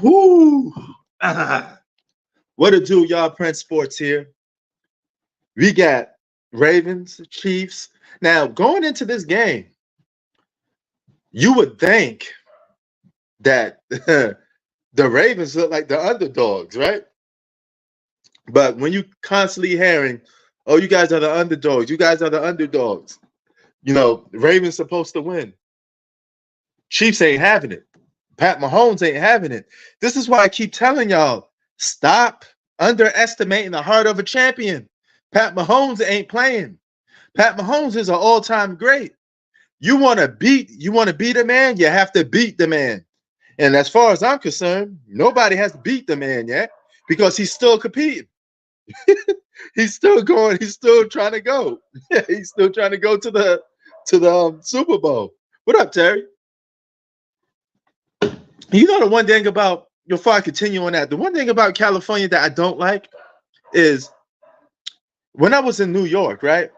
Whoo! What it do, y'all? Prince Sports here. We got Ravens, Chiefs. Now, going into this game, you would think that the Ravens look like the underdogs, right? But when you constantly hearing, oh, you guys are the underdogs, you guys are the underdogs, Ravens supposed to win. Chiefs ain't having it. Pat Mahomes ain't having it. This is why I keep telling y'all, stop underestimating the heart of a champion. Pat Mahomes ain't playing. Pat Mahomes is an all-time great. You want to beat a man, you have to beat the man. And as far as I'm concerned, nobody has beat the man yet because he's still competing. He's still going. He's still trying to go. He's still trying to go to the Super Bowl. What up, Terry? You know the one thing about, before I continue on that, the one thing about California that I don't like is when I was in New York, right?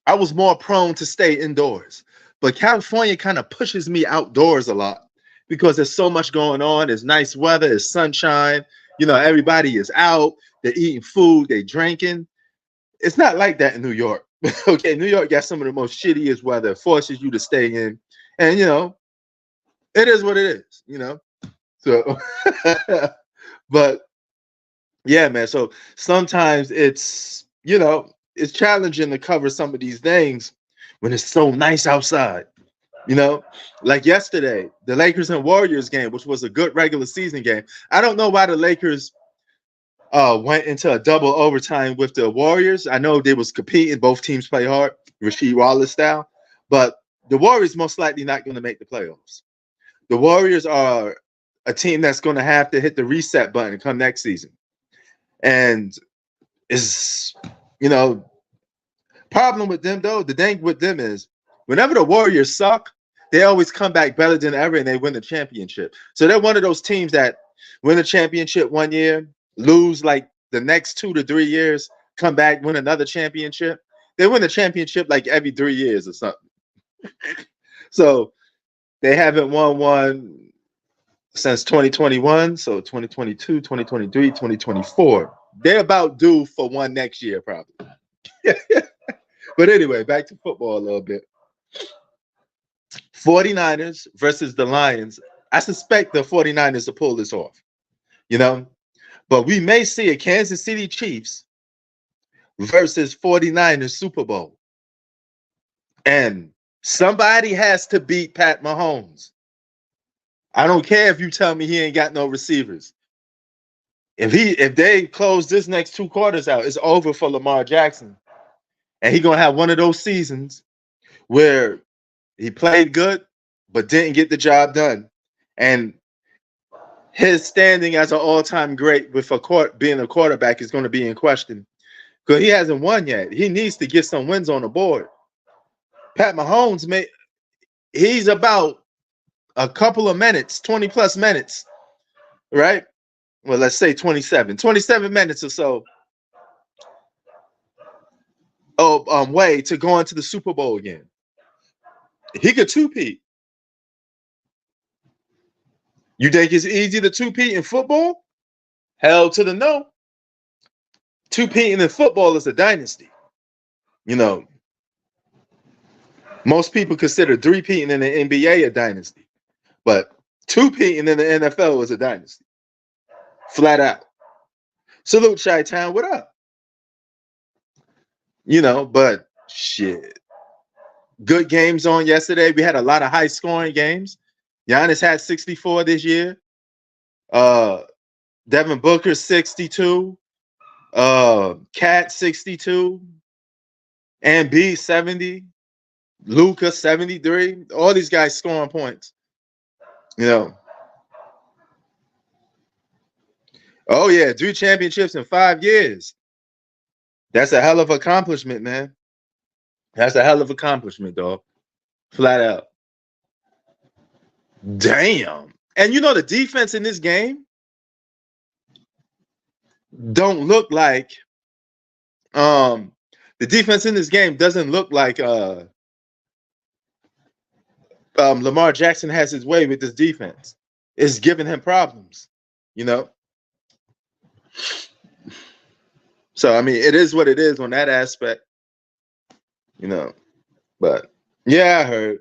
I was more prone to stay indoors. But California kind of pushes me outdoors a lot because there's so much going on. There's nice weather, there's sunshine. Everybody is out. They're eating food, they're drinking. It's not like that in New York. Okay, New York got some of the most shittiest weather. It forces you to stay in. And, it is what it is, So, but yeah, man. So sometimes it's challenging to cover some of these things when it's so nice outside. Like yesterday, the Lakers and Warriors game, which was a good regular season game. I don't know why the Lakers went into a double overtime with the Warriors. I know they was competing. Both teams play hard, Rasheed Wallace style. But the Warriors most likely not going to make the playoffs. The Warriors are a team that's going to have to hit the reset button come next season. And is, problem with them, though, the thing with them is whenever the Warriors suck, they always come back better than ever and they win the championship. So they're one of those teams that win a championship one year, lose like the next 2 to 3 years, come back, win another championship. They win the championship like every 3 years or something. So they haven't won one since 2021. So 2022, 2023, 2024. They're about due for one next year, probably. But anyway, back to football a little bit. 49ers versus the Lions. I suspect the 49ers will pull this off, But we may see a Kansas City Chiefs versus 49ers Super Bowl. And somebody has to beat Pat Mahomes. I don't care if you tell me he ain't got no receivers. If they close this next 2 quarters out, it's over for Lamar Jackson. And he's going to have one of those seasons where he played good, but didn't get the job done. And his standing as an all-time great with being a quarterback is going to be in question. Because he hasn't won yet. He needs to get some wins on the board. Pat Mahomes, he's about a couple of minutes, 20-plus minutes, right? Well, let's say 27 minutes or so way to go into the Super Bowl again. He could two-peat. You think it's easy to two-peat in football? Hell to the no. Two-peating in football is a dynasty. Most people consider three-peating in the NBA a dynasty. But two-peating in the NFL is a dynasty. Flat out. Salute, Chi-Town. What up? But shit. Good games on yesterday. We had a lot of high-scoring games. Giannis had 64 this year. Devin Booker 62. Cat 62. Embiid 70. Luka 73. All these guys scoring points. Oh yeah, 3 championships in 5 years. That's a hell of an accomplishment, man. That's a hell of an accomplishment, dog. Flat out. Damn. And the defense in this game don't look like the defense in this game doesn't look like Lamar Jackson has his way with this defense. is giving him problems, you know. So I mean, it is what it is on that aspect, you know. But yeah, I heard,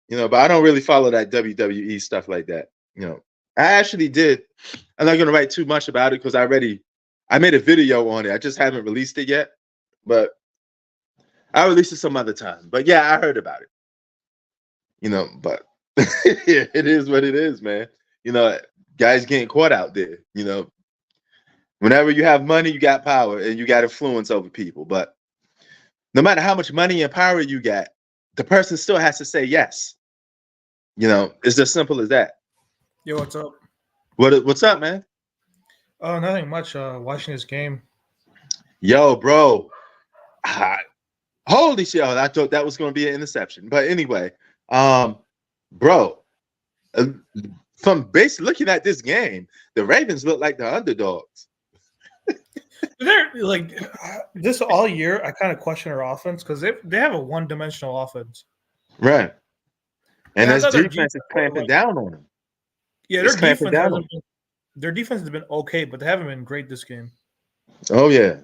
but I don't really follow that WWE stuff like that. I actually did. I'm not gonna write too much about it because I made a video on it. I just haven't released it yet, but I'll release it some other time. But yeah, I heard about it. But it is what it is, man. Guys getting caught out there. Whenever you have money, you got power and you got influence over people. But no matter how much money and power you got, the person still has to say yes. It's as simple as that. Yo, what's up? What's up, man? Oh, nothing much. Watching this game. Yo, bro. Holy shit. I thought that was going to be an interception. But anyway, bro, from basically looking at this game, the Ravens look like the underdogs. They're like this all year. I kind of question their offense because they have a one-dimensional offense. Right. And this defense is clamping down on them. Yeah, their defense has been okay, but they haven't been great this game. Oh yeah,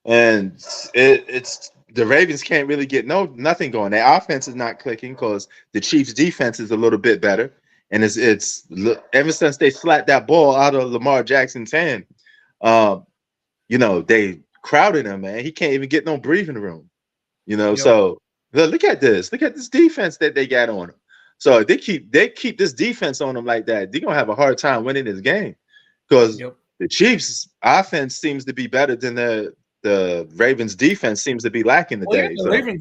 and it's the Ravens can't really get nothing going. Their offense is not clicking because the Chiefs' defense is a little bit better, and it's ever since they slapped that ball out of Lamar Jackson's hand, they crowded him, man. He can't even get no breathing room, Yep. So look at this defense that they got on him. So if they keep this defense on them like that, they're gonna have a hard time winning this game because the Chiefs' offense seems to be better than the Ravens' defense seems to be lacking today. The Ravens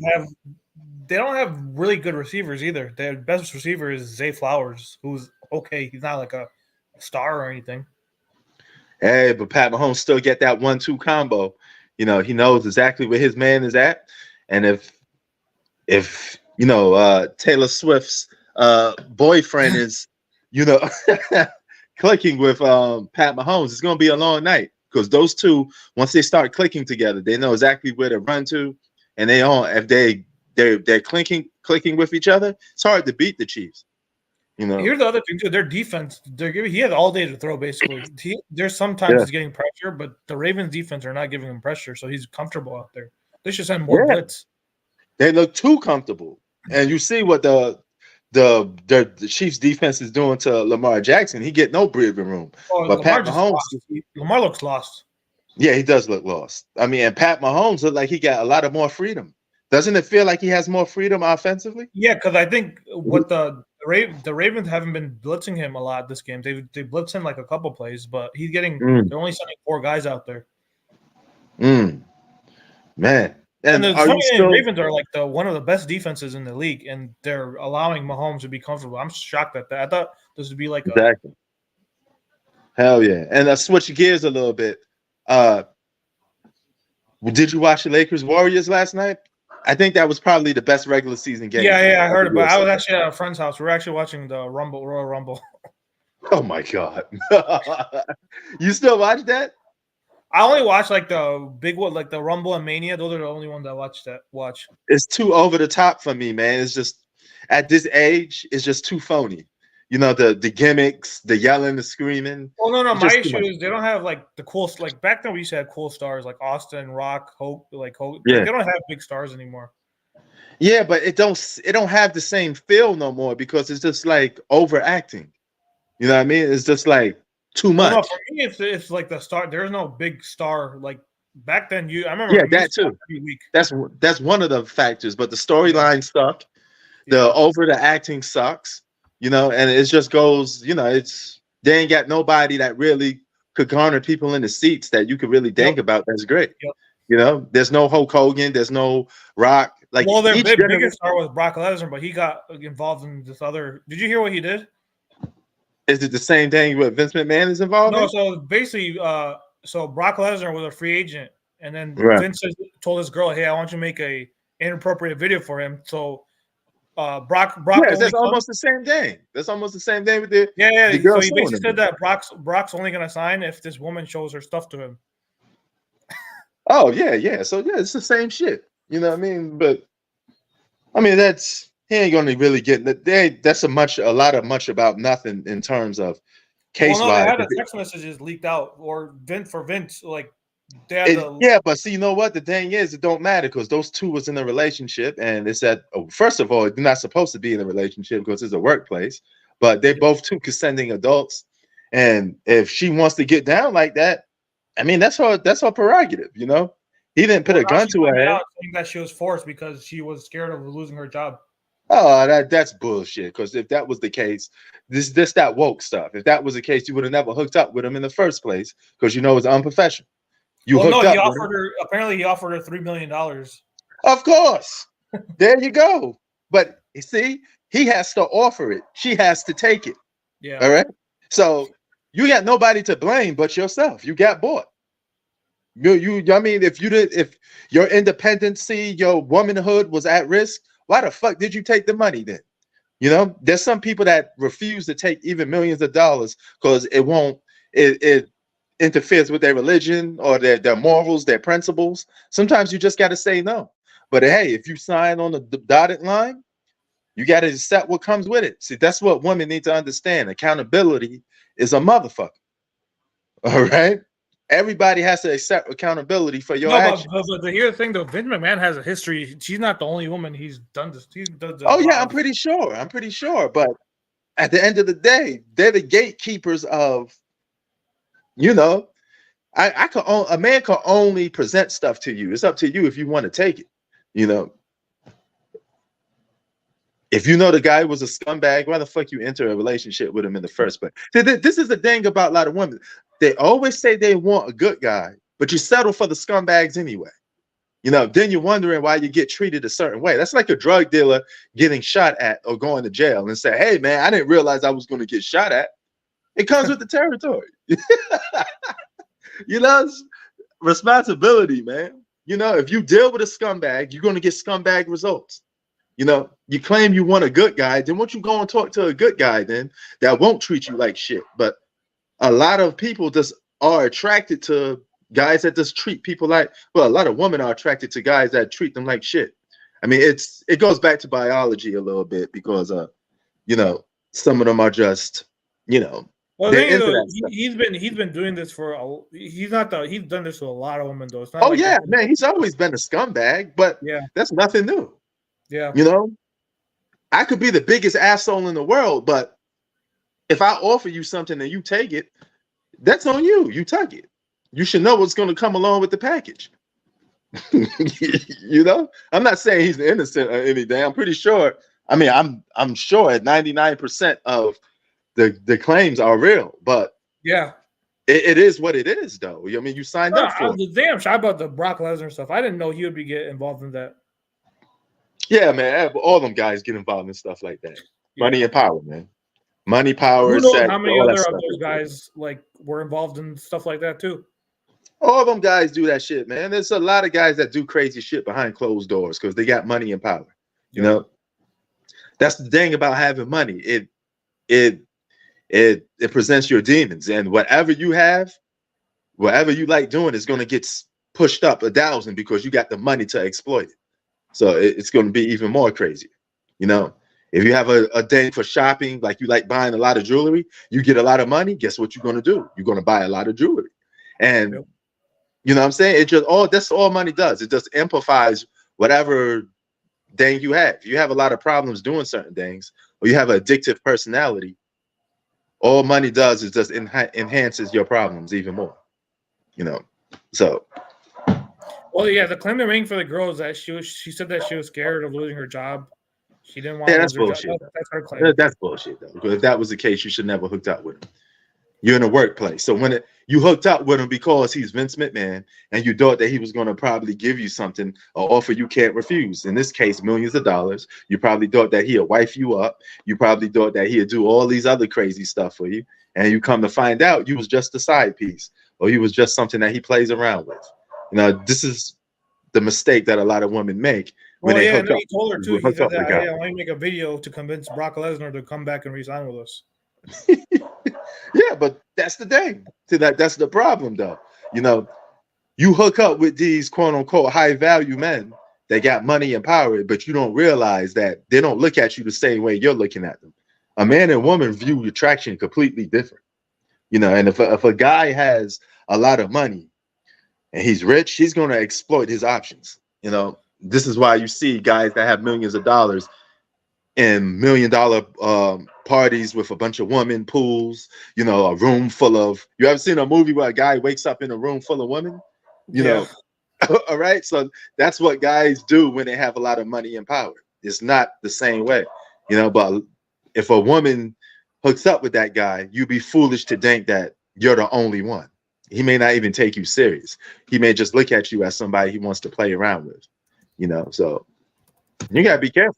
they don't have really good receivers either. Their best receiver is Zay Flowers, who's okay. He's not like a star or anything. Hey, but Pat Mahomes still get that 1-2 combo. He knows exactly where his man is at, and if Taylor Swift's boyfriend is clicking with Pat Mahomes, it's gonna be a long night because those two, once they start clicking together, they know exactly where to run to, and if they're clicking with each other, it's hard to beat the Chiefs. Here's the other thing too: their defense. He had all day to throw. Basically, there's sometimes he's getting pressure, but the Ravens' defense are not giving him pressure, so he's comfortable out there. They should send more blitz. They look too comfortable, and you see what the Chiefs' defense is doing to Lamar Jackson. He get no breathing room. But Pat Mahomes, Lamar looks lost. Yeah, he does look lost. I mean, and Pat Mahomes look like he got a lot of more freedom. Doesn't it feel like he has more freedom offensively? Yeah, because I think what the Ravens haven't been blitzing him a lot this game. They blitz him like a couple plays, but he's getting. They're only sending 4 guys out there. Man. And the Ravens are like one of the best defenses in the league, and they're allowing Mahomes to be comfortable. I'm shocked at that. I thought this would be like exactly. Hell yeah. And I switch gears a little bit. Did you watch the Lakers Warriors last night? I think that was probably the best regular season game. Yeah, I heard it, but I was actually at a friend's house. We were actually watching the Royal Rumble. Oh my God. You still watch that? I only watch like the big one, like the Rumble and Mania. Those are the only ones I watch. It's too over the top for me, man. It's just at this age, it's just too phony. The gimmicks, the yelling, the screaming. Well, no. My issue is they don't have like the cool, like back then we used to have cool stars like Austin, Rock, Hope, like Hope. Yeah. Like, they don't have big stars anymore. Yeah, but it don't have the same feel no more because it's just like overacting. You know what I mean? It's just like too much. No, for me, it's like the star. There's no big star like back then. I remember. Yeah, that too. Every week. That's one of the factors. But the storyline suck. The over the acting sucks. And it just goes. They ain't got nobody that really could garner people in the seats that you could really think about. That's great. Yep. There's no Hulk Hogan. There's no Rock. Like, well, their biggest star was Brock Lesnar, but he got involved in this other. Did you hear what he did? Is it the same thing with Vince McMahon is involved? No, so basically, so Brock Lesnar was a free agent, and then Vince told his girl, "Hey, I want you to make a inappropriate video for him." So, Brock. Yes, that's almost the same thing. That's almost the same thing with the The girl. So he basically said that Brock's only gonna sign if this woman shows her stuff to him. Oh yeah. So yeah, it's the same shit. You know what I mean? But I mean he ain't gonna really get that's a lot of much about nothing in terms of Well, case no, they wise. had the text messages leaked out, or Vince, like they had the. Yeah, but see, you know what? The thing is, it don't matter because those two was in a relationship, and it's that. Oh, first of all, they're not supposed to be in a relationship because it's a workplace. But they both two consenting adults, and if she wants to get down like that, I mean, that's her prerogative. You know, he didn't put Well, a now gun she's to her coming head. out saying that she was forced because she was scared of losing her job. Oh, that's bullshit. Because if that was the case, this that woke stuff. If that was the case, you would have never hooked up with him in the first place because you know it's unprofessional. You Well, no, hooked he up with him. offered her. Apparently, he offered her $3 million. Of course. There you go. But you see, he has to offer it. She has to take it. Yeah. All right. So you got nobody to blame but yourself. You got bought. I mean, if your independency, your womanhood was at risk, why the fuck did you take the money then? You know, there's some people that refuse to take even millions of dollars because it interferes with their religion or their morals, their principles. Sometimes you just got to say no. But hey, if you sign on the dotted line, you got to accept what comes with it. See, that's what women need to understand. Accountability is a motherfucker. All right. Everybody has to accept accountability for your No, actions. but here's the thing though. Vince McMahon has a history. She's not the only woman he's done this. He does this Oh a yeah, lot I'm of. pretty sure. I'm pretty sure. But at the end of the day, they're the gatekeepers of, you know, a man can only present stuff to you. It's up to you if you want to take it. You know, if you know the guy was a scumbag, why the fuck you enter a relationship with him in the first place? This is the thing about a lot of women. They always say they want a good guy, but you settle for the scumbags anyway. You know, then you're wondering why you get treated a certain way. That's like a drug dealer getting shot at or going to jail and say, hey, man, I didn't realize I was going to get shot at. It comes with the territory. You know, it's responsibility, man. You know, if you deal with a scumbag, you're going to get scumbag results. You know, you claim you want a good guy, then won't you go and talk to a good guy then that won't treat you like shit? But a lot of people just are attracted to guys that just treat people like, well, a lot of women are attracted to guys that treat them like shit. I mean, it goes back to biology a little bit because you know, some of them are just, you know, Well, the they're thing is, into though, that stuff. he's been doing this for he's done this to a lot of women though. It's not Oh like yeah, man, he's always been a scumbag, but yeah, that's nothing new. yeah. You know, I could be the biggest asshole in the world, but if I offer you something and you take it, that's on you. You took it. You should know what's going to come along with the package. You know, I'm not saying he's innocent or anything. I'm pretty sure. I mean, I'm sure at 99% of the claims are real, but Yeah. It is what it is, though. I mean, you signed No, up for I it. was damn shy about the Brock Lesnar stuff. I didn't know he would be getting involved in that. Yeah, man. All them guys get involved in stuff like that. Yeah. Money and power, man. Money, power, Who knows sex, how many all that other of stuff. those guys like were involved in stuff like that too? All them guys do that shit, man. There's a lot of guys that do crazy shit behind closed doors because they got money and power. You know, that's the thing about having money. It presents your demons, and whatever you have, whatever you like doing, is going to get pushed up 1,000 because you got the money to exploit it. So it's going to be even more crazy. You know, if you have a day for shopping, like you like buying a lot of jewelry, you get a lot of money. Guess what you're going to do? You're going to buy a lot of jewelry, and you know what I'm saying? It just that's all money does. It just amplifies whatever thing you have. If you have a lot of problems doing certain things, or you have an addictive personality, all money does is just enhances your problems even more. You know, so. Well, yeah, the claim they're making for the girl is that she said that she was scared of losing her job. She didn't want Yeah, to that's lose her bullshit. job. That's her claim. That's bullshit, though. Because if that was the case, you should never hooked up with him. You're in a workplace, so when you hooked up with him because he's Vince McMahon, and you thought that he was going to probably give you something, or offer you can't refuse. In this case, millions of dollars. You probably thought that he'd wife you up. You probably thought that he'd do all these other crazy stuff for you, and you come to find out you was just a side piece, or he was just something that he plays around with. You know, this is the mistake that a lot of women make when they hook up. He told her too. He Hook said up with that, a guy. hey, I want to make a video to convince Brock Lesnar to come back and resign with us. Yeah, but that's the thing. See, that's the problem, though. You know, you hook up with these quote unquote high value men, they got money and power, but you don't realize that they don't look at you the same way you're looking at them. A man and woman view attraction completely different. And if a guy has a lot of money and he's rich, he's going to exploit his options. This is why you see guys that have millions of dollars in $1 million parties with a bunch of women, pools, a room full of. You ever seen a movie where a guy wakes up in a room full of women? All right. So that's what guys do when they have a lot of money and power. It's not the same way, but if a woman hooks up with that guy, you'd be foolish to think that you're the only one. He may not even take you serious. He may just look at you as somebody he wants to play around with, so you gotta be careful.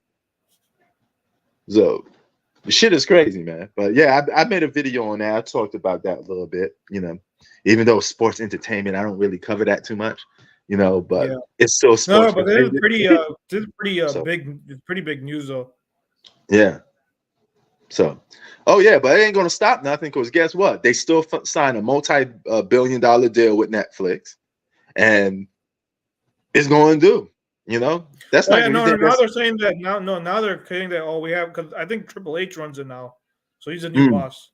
So the shit is crazy, man. But yeah, I made a video on that. I talked about that a little bit, even though sports entertainment, I don't really cover that too much, but it's still sports. No, but this is pretty So, pretty big news though. Yeah. So, but it ain't gonna stop nothing, because guess what? They still sign a multi-billion-dollar deal with Netflix, and it's going to do. That's not. Now they're saying that now they're saying that we have, because I think Triple H runs it now, so he's a new boss.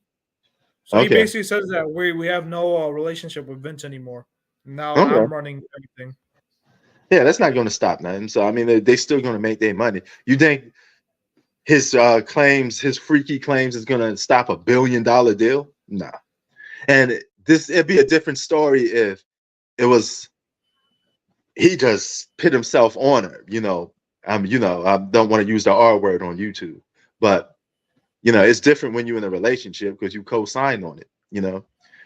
So he basically says that we have no relationship with Vince anymore. Now I'm running everything. Yeah, that's not going to stop nothing. So I mean, they're still going to make their money. You think his claims, his freaky claims, is going to stop $1 billion deal? Nah. And it'd be a different story if it was he just put himself on her. I don't want to use the R word on YouTube, but it's different when you're in a relationship because you co-sign on it.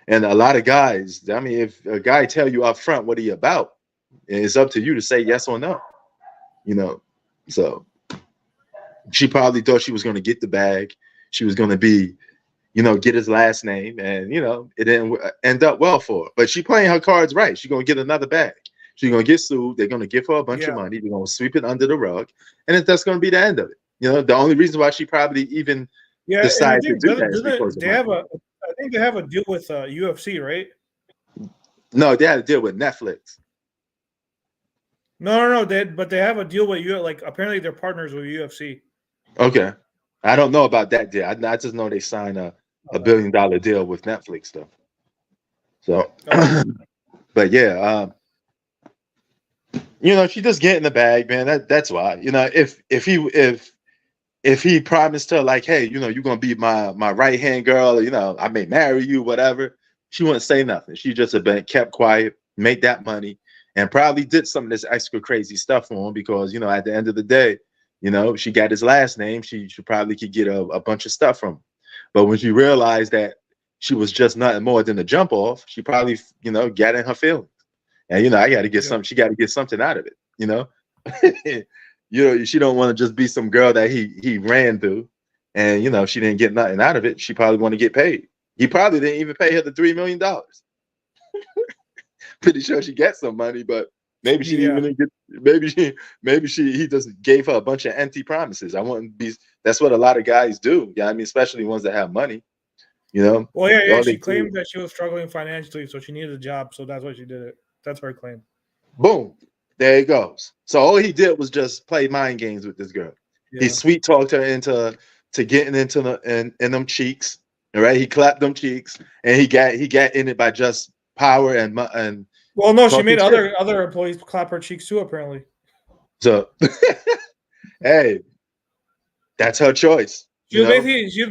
And a lot of guys, I mean, if a guy tell you up front what he about, it's up to you to say yes or no. So she probably thought she was going to get the bag. She was going to be, get his last name, and it didn't end up well for her. But she playing her cards right. She's going to get another bag. She's going to get sued. They're going to give her a bunch of money. They're going to sweep it under the rug, and that's going to be the end of it. The only reason why she probably even decided to do that is because they have I think they have a deal with UFC, right? No, they had a deal with Netflix. No. But they have a deal with you. Like, apparently they're partners with UFC. Okay, I don't know about that deal. I just know they signed a $1 billion deal with Netflix stuff. So, but yeah, she just get in the bag, man. That's why. If he promised her, like, hey, you're gonna be my right hand girl, I may marry you, whatever, she wouldn't say nothing. She just have been kept quiet, make that money, and probably did some of this extra crazy stuff for him because at the end of the day, she got his last name. She probably could get a bunch of stuff from him. But when she realized that she was just nothing more than a jump off, she probably got in her feelings. And I got to get something. She got to get something out of it. She don't want to just be some girl that he ran through, and she didn't get nothing out of it. She probably want to get paid. He probably didn't even pay her the $3 million. Pretty sure she got some money, but maybe she didn't even get. Maybe he just gave her a bunch of empty promises. I wouldn't be. That's what a lot of guys do. Yeah, I mean, especially ones that have money. Well, yeah. She claimed that she was struggling financially, so she needed a job. So that's why she did it. That's her claim. Boom. There it goes. So all he did was just play mind games with this girl. Yeah. He sweet talked her into getting into in them cheeks. All right, he clapped them cheeks, and he got in it by just power and. Well, no, she made other employees clap her cheeks too, apparently. So, hey, that's her choice. She was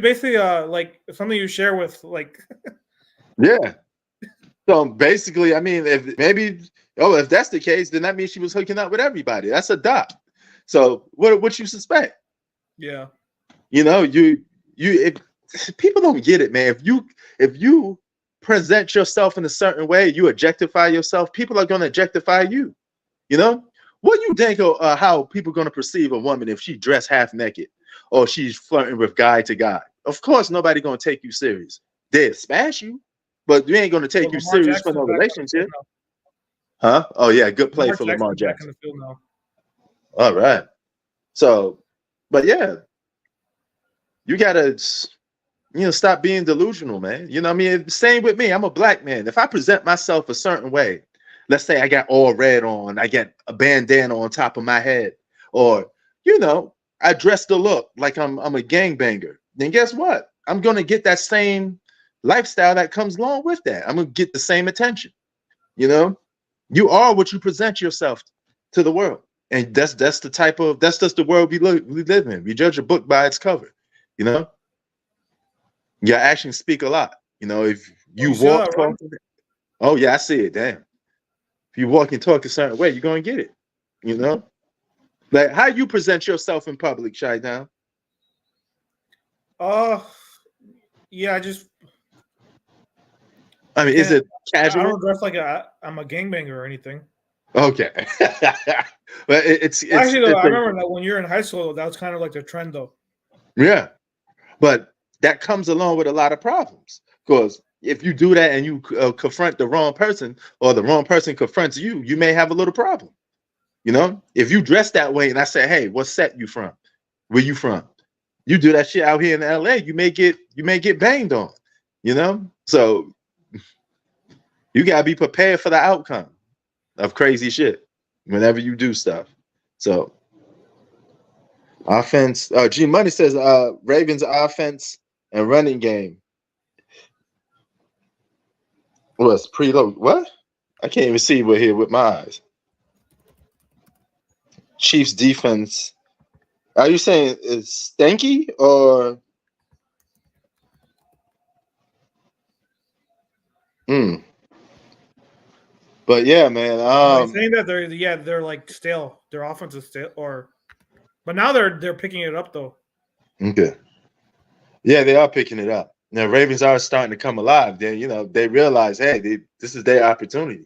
basically like something you share with like. Yeah. So basically, I mean, if that's the case, then that means she was hooking up with everybody. That's a dot. So what you suspect? Yeah. If people don't get it, man. If you present yourself in a certain way, you objectify yourself, people are going to objectify you. What do you think of how people are going to perceive a woman if she dressed half naked or she's flirting with guy to guy? Of course, nobody going to take you serious. They'll smash you, but you ain't going to take you serious for no relationship. Huh? Oh, yeah. Good play for Lamar Jackson. Back in the field now. All right. So, but yeah, you got to, stop being delusional, man. I mean, same with me. I'm a black man. If I present myself a certain way, let's say I got all red on, I get a bandana on top of my head, or I dress the look like I'm a gangbanger, then guess what? I'm gonna get that same lifestyle that comes along with that. I'm gonna get the same attention. You are what you present yourself to the world, and that's just the world we live in. We judge a book by its cover. Your actions speak a lot. If you walk, talk. Oh yeah, I see it. Damn. If you walk and talk a certain way, you're gonna get it. Like how you present yourself in public, Shy Down. Yeah, is it casual? I don't dress like I'm a gangbanger or anything. Okay. But it's actually though. I remember that when you're in high school, that was kind of like the trend though. Yeah, but that comes along with a lot of problems, because if you do that and you confront the wrong person, or the wrong person confronts you, you may have a little problem. If you dress that way and I say, hey, what set you from? Where you from? You do that shit out here in LA, you may get banged on. So you gotta be prepared for the outcome of crazy shit whenever you do stuff. So offense, G Money says Ravens offense and running game was preload. What? I can't even see what here with my eyes. Chiefs defense. Are you saying it's stanky or? But yeah, man. I'm saying that they're like stale. Their offense is stale, but now they're picking it up though. Okay. Yeah, they are picking it up. Now Ravens are starting to come alive. They realize, hey, this is their opportunity.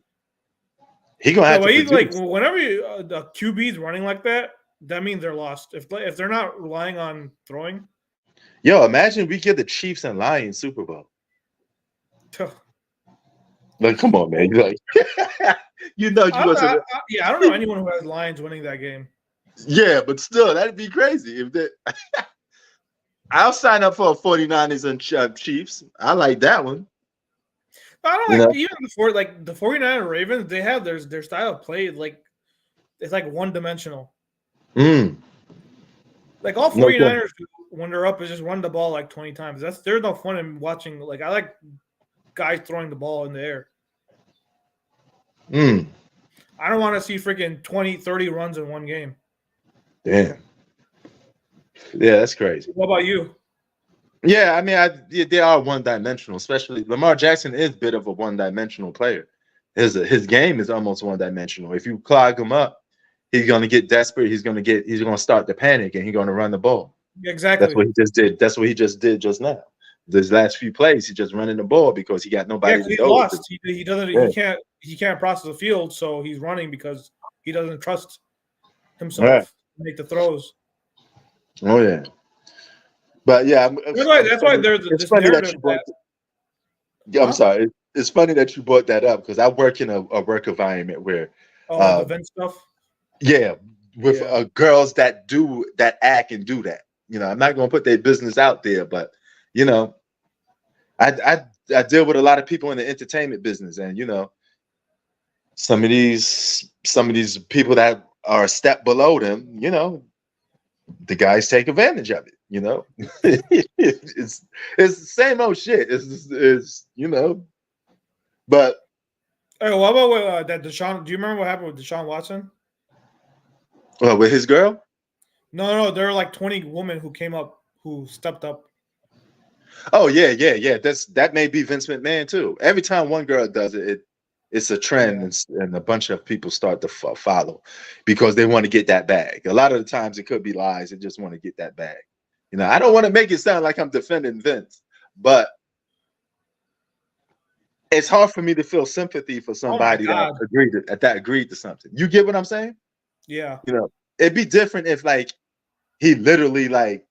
He gonna have to like whenever the QB is running like that, that means they're lost. If they're not relying on throwing. Yo, imagine we get the Chiefs and Lions Super Bowl. Like, come on, man. Like, I don't know anyone who has Lions winning that game. Yeah, but still, that'd be crazy if they. I'll sign up for 49ers and Chiefs. I like that one. I don't like even before the 49ers Ravens. They have their style of play it's like one dimensional. Like all 49ers when they're up is just run the ball like 20 times. There's no fun in watching. Like I like guys throwing the ball in the air. I don't want to see freaking 20, 30 runs in one game. Damn. Yeah, that's crazy. What about you? Yeah, I mean, they are one-dimensional. Especially Lamar Jackson is a bit of a one-dimensional player. His game is almost one-dimensional. If you clog him up, he's gonna get desperate. He's gonna start to panic, and he's gonna run the ball. Exactly. That's what he just did. That's what he just did just now. These last few plays, he's just running the ball because he got nobody to he's go. Lost. He doesn't. Yeah. He can't process the field, so he's running because he doesn't trust himself to make the throws. Oh yeah, but yeah, that's why there's this narrative that. I'm sorry. It's funny that you brought that up because I work in a work environment where the event stuff. Yeah, with girls that act and do that. I'm not gonna put their business out there, but I deal with a lot of people in the entertainment business, and some of these people that are a step below them, the guys take advantage of it. It's the same old shit. It's but. Hey, what about that Deshaun? Do you remember what happened with Deshaun Watson? With his girl? No, there were like 20 women who came up, who stepped up. Oh yeah. That may be Vince McMahon too. Every time one girl does it, it's a trend, and a bunch of people start to follow because they want to get that bag. A lot of the times it could be lies. They just want to get that bag. I don't want to make it sound like I'm defending Vince, but it's hard for me to feel sympathy for somebody that agreed to something. You get what I'm saying? Yeah. It'd be different if he literally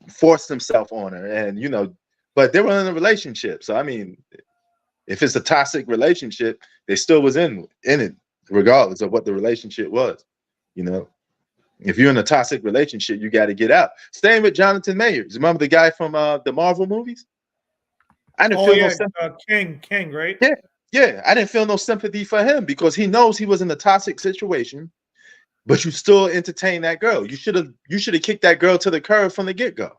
forced himself on her, and but they were in a relationship. So I mean, if it's a toxic relationship, they still was in it, regardless of what the relationship was. If you're in a toxic relationship, you got to get out. Same with Jonathan Majors. Remember the guy from the Marvel movies? I didn't feel no sympathy. King, right? Yeah, I didn't feel no sympathy for him because he knows he was in a toxic situation, but you still entertain that girl. You should have kicked that girl to the curb from the get-go.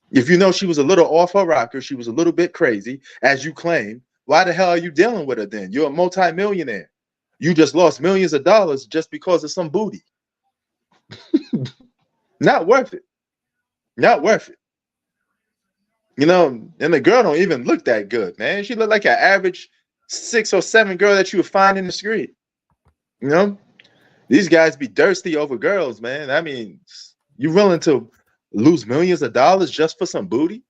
If you know she was a little off her rocker, she was a little bit crazy, as you claim, why the hell are you dealing with her then? You're a multi-millionaire. You just lost millions of dollars just because of some booty. Not worth it. Not worth it. You know, and the girl don't even look that good, man. She looked like an average 6 or 7 girl that you would find in the street. You know, these guys be thirsty over girls, man. I mean, you willing to lose millions of dollars just for some booty?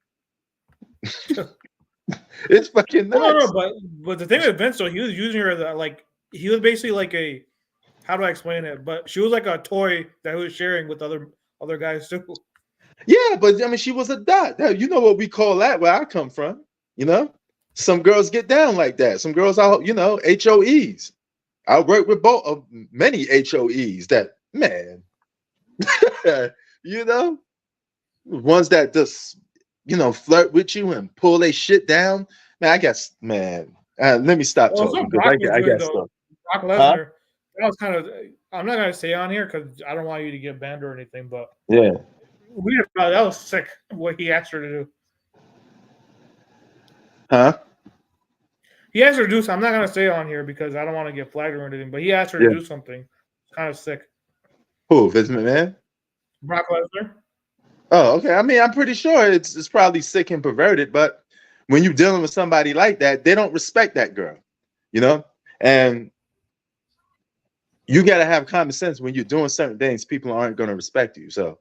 It's fucking nuts. Well, no, but the thing with Vince, though, he was using her like he was basically like a, how do I explain it? But she was like a toy that he was sharing with other guys too. Yeah, but I mean, she was a dot. You know what we call that where I come from. You know, some girls get down like that. Some girls are, you know, HOEs. I work with many HOEs that, man, you know, ones that just, you know, flirt with you and pull their shit down. Man, I guess, man, let me stop talking. I guess so. Brock Lesnar, that was kind of, I'm not going to say on here because I don't want you to get banned or anything, but yeah. That was sick what he asked her to do. Huh? He asked her to do something. I'm not going to say it on here because I don't want to get flagged or anything, but he asked her to do something. It's kind of sick. Who? Vince McMahon? Brock Lesnar. Oh, okay. I mean, I'm pretty sure it's probably sick and perverted, but when you're dealing with somebody like that, they don't respect that girl, you know? And you got to have common sense when you're doing certain things, people aren't going to respect you. So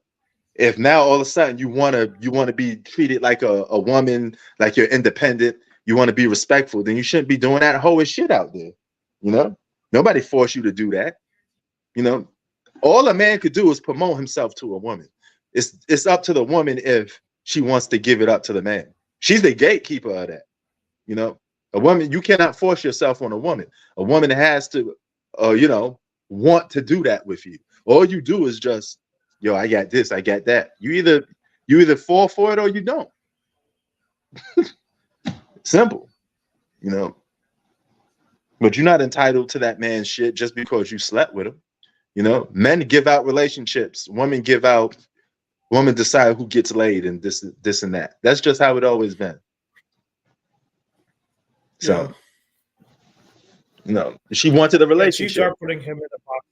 if now all of a sudden you want to be treated like a woman, like you're independent, you want to be respectful, then you shouldn't be doing that whole shit out there. You know, nobody forced you to do that. You know, all a man could do is promote himself to a woman. It's up to the woman if she wants to give it up to the man. She's the gatekeeper of that. You know, a woman, you cannot force yourself on a woman. A woman has to, you know, want to do that with you. All you do is just, yo, I got this, I got that. You either fall for it or you don't. Simple, you know. But you're not entitled to that man's shit just because you slept with him. You know, men give out relationships, women decide who gets laid and this and that. That's just how it always been. So, you know, she wanted a relationship. She started putting him in the box.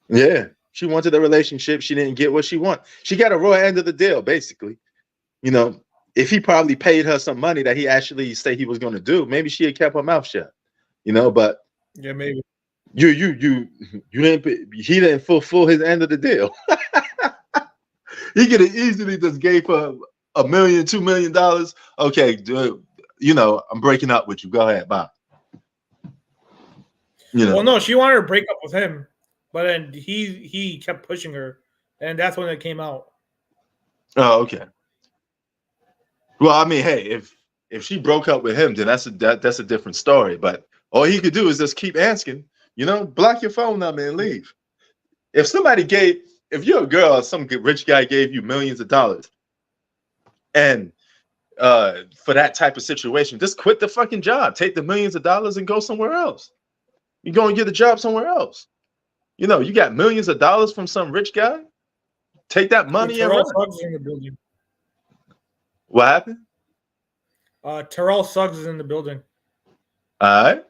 Yeah, she wanted a relationship. She didn't get what she wanted. She got a raw end of the deal, basically. You know, if he probably paid her some money that he actually said he was going to do, maybe she had kept her mouth shut. You know, but yeah, maybe you didn't. He didn't fulfill his end of the deal. He could have easily just gave her $1 million, $2 million. Okay, you know, I'm breaking up with you. Go ahead, bye. You know. Well, no, she wanted to break up with him, but then he kept pushing her, and that's when it came out. Oh, okay. Well, I mean, hey, if she broke up with him, then that's a different story. But all he could do is just keep asking. You know, block your phone number and leave. If you're a girl, some rich guy gave you millions of dollars, and for that type of situation, just quit the fucking job, take the millions of dollars and go somewhere else. You go and get a job somewhere else. You know, you got millions of dollars from some rich guy. Take that money and run. Suggs is in the building. What happened? Terrell Suggs is in the building. All right.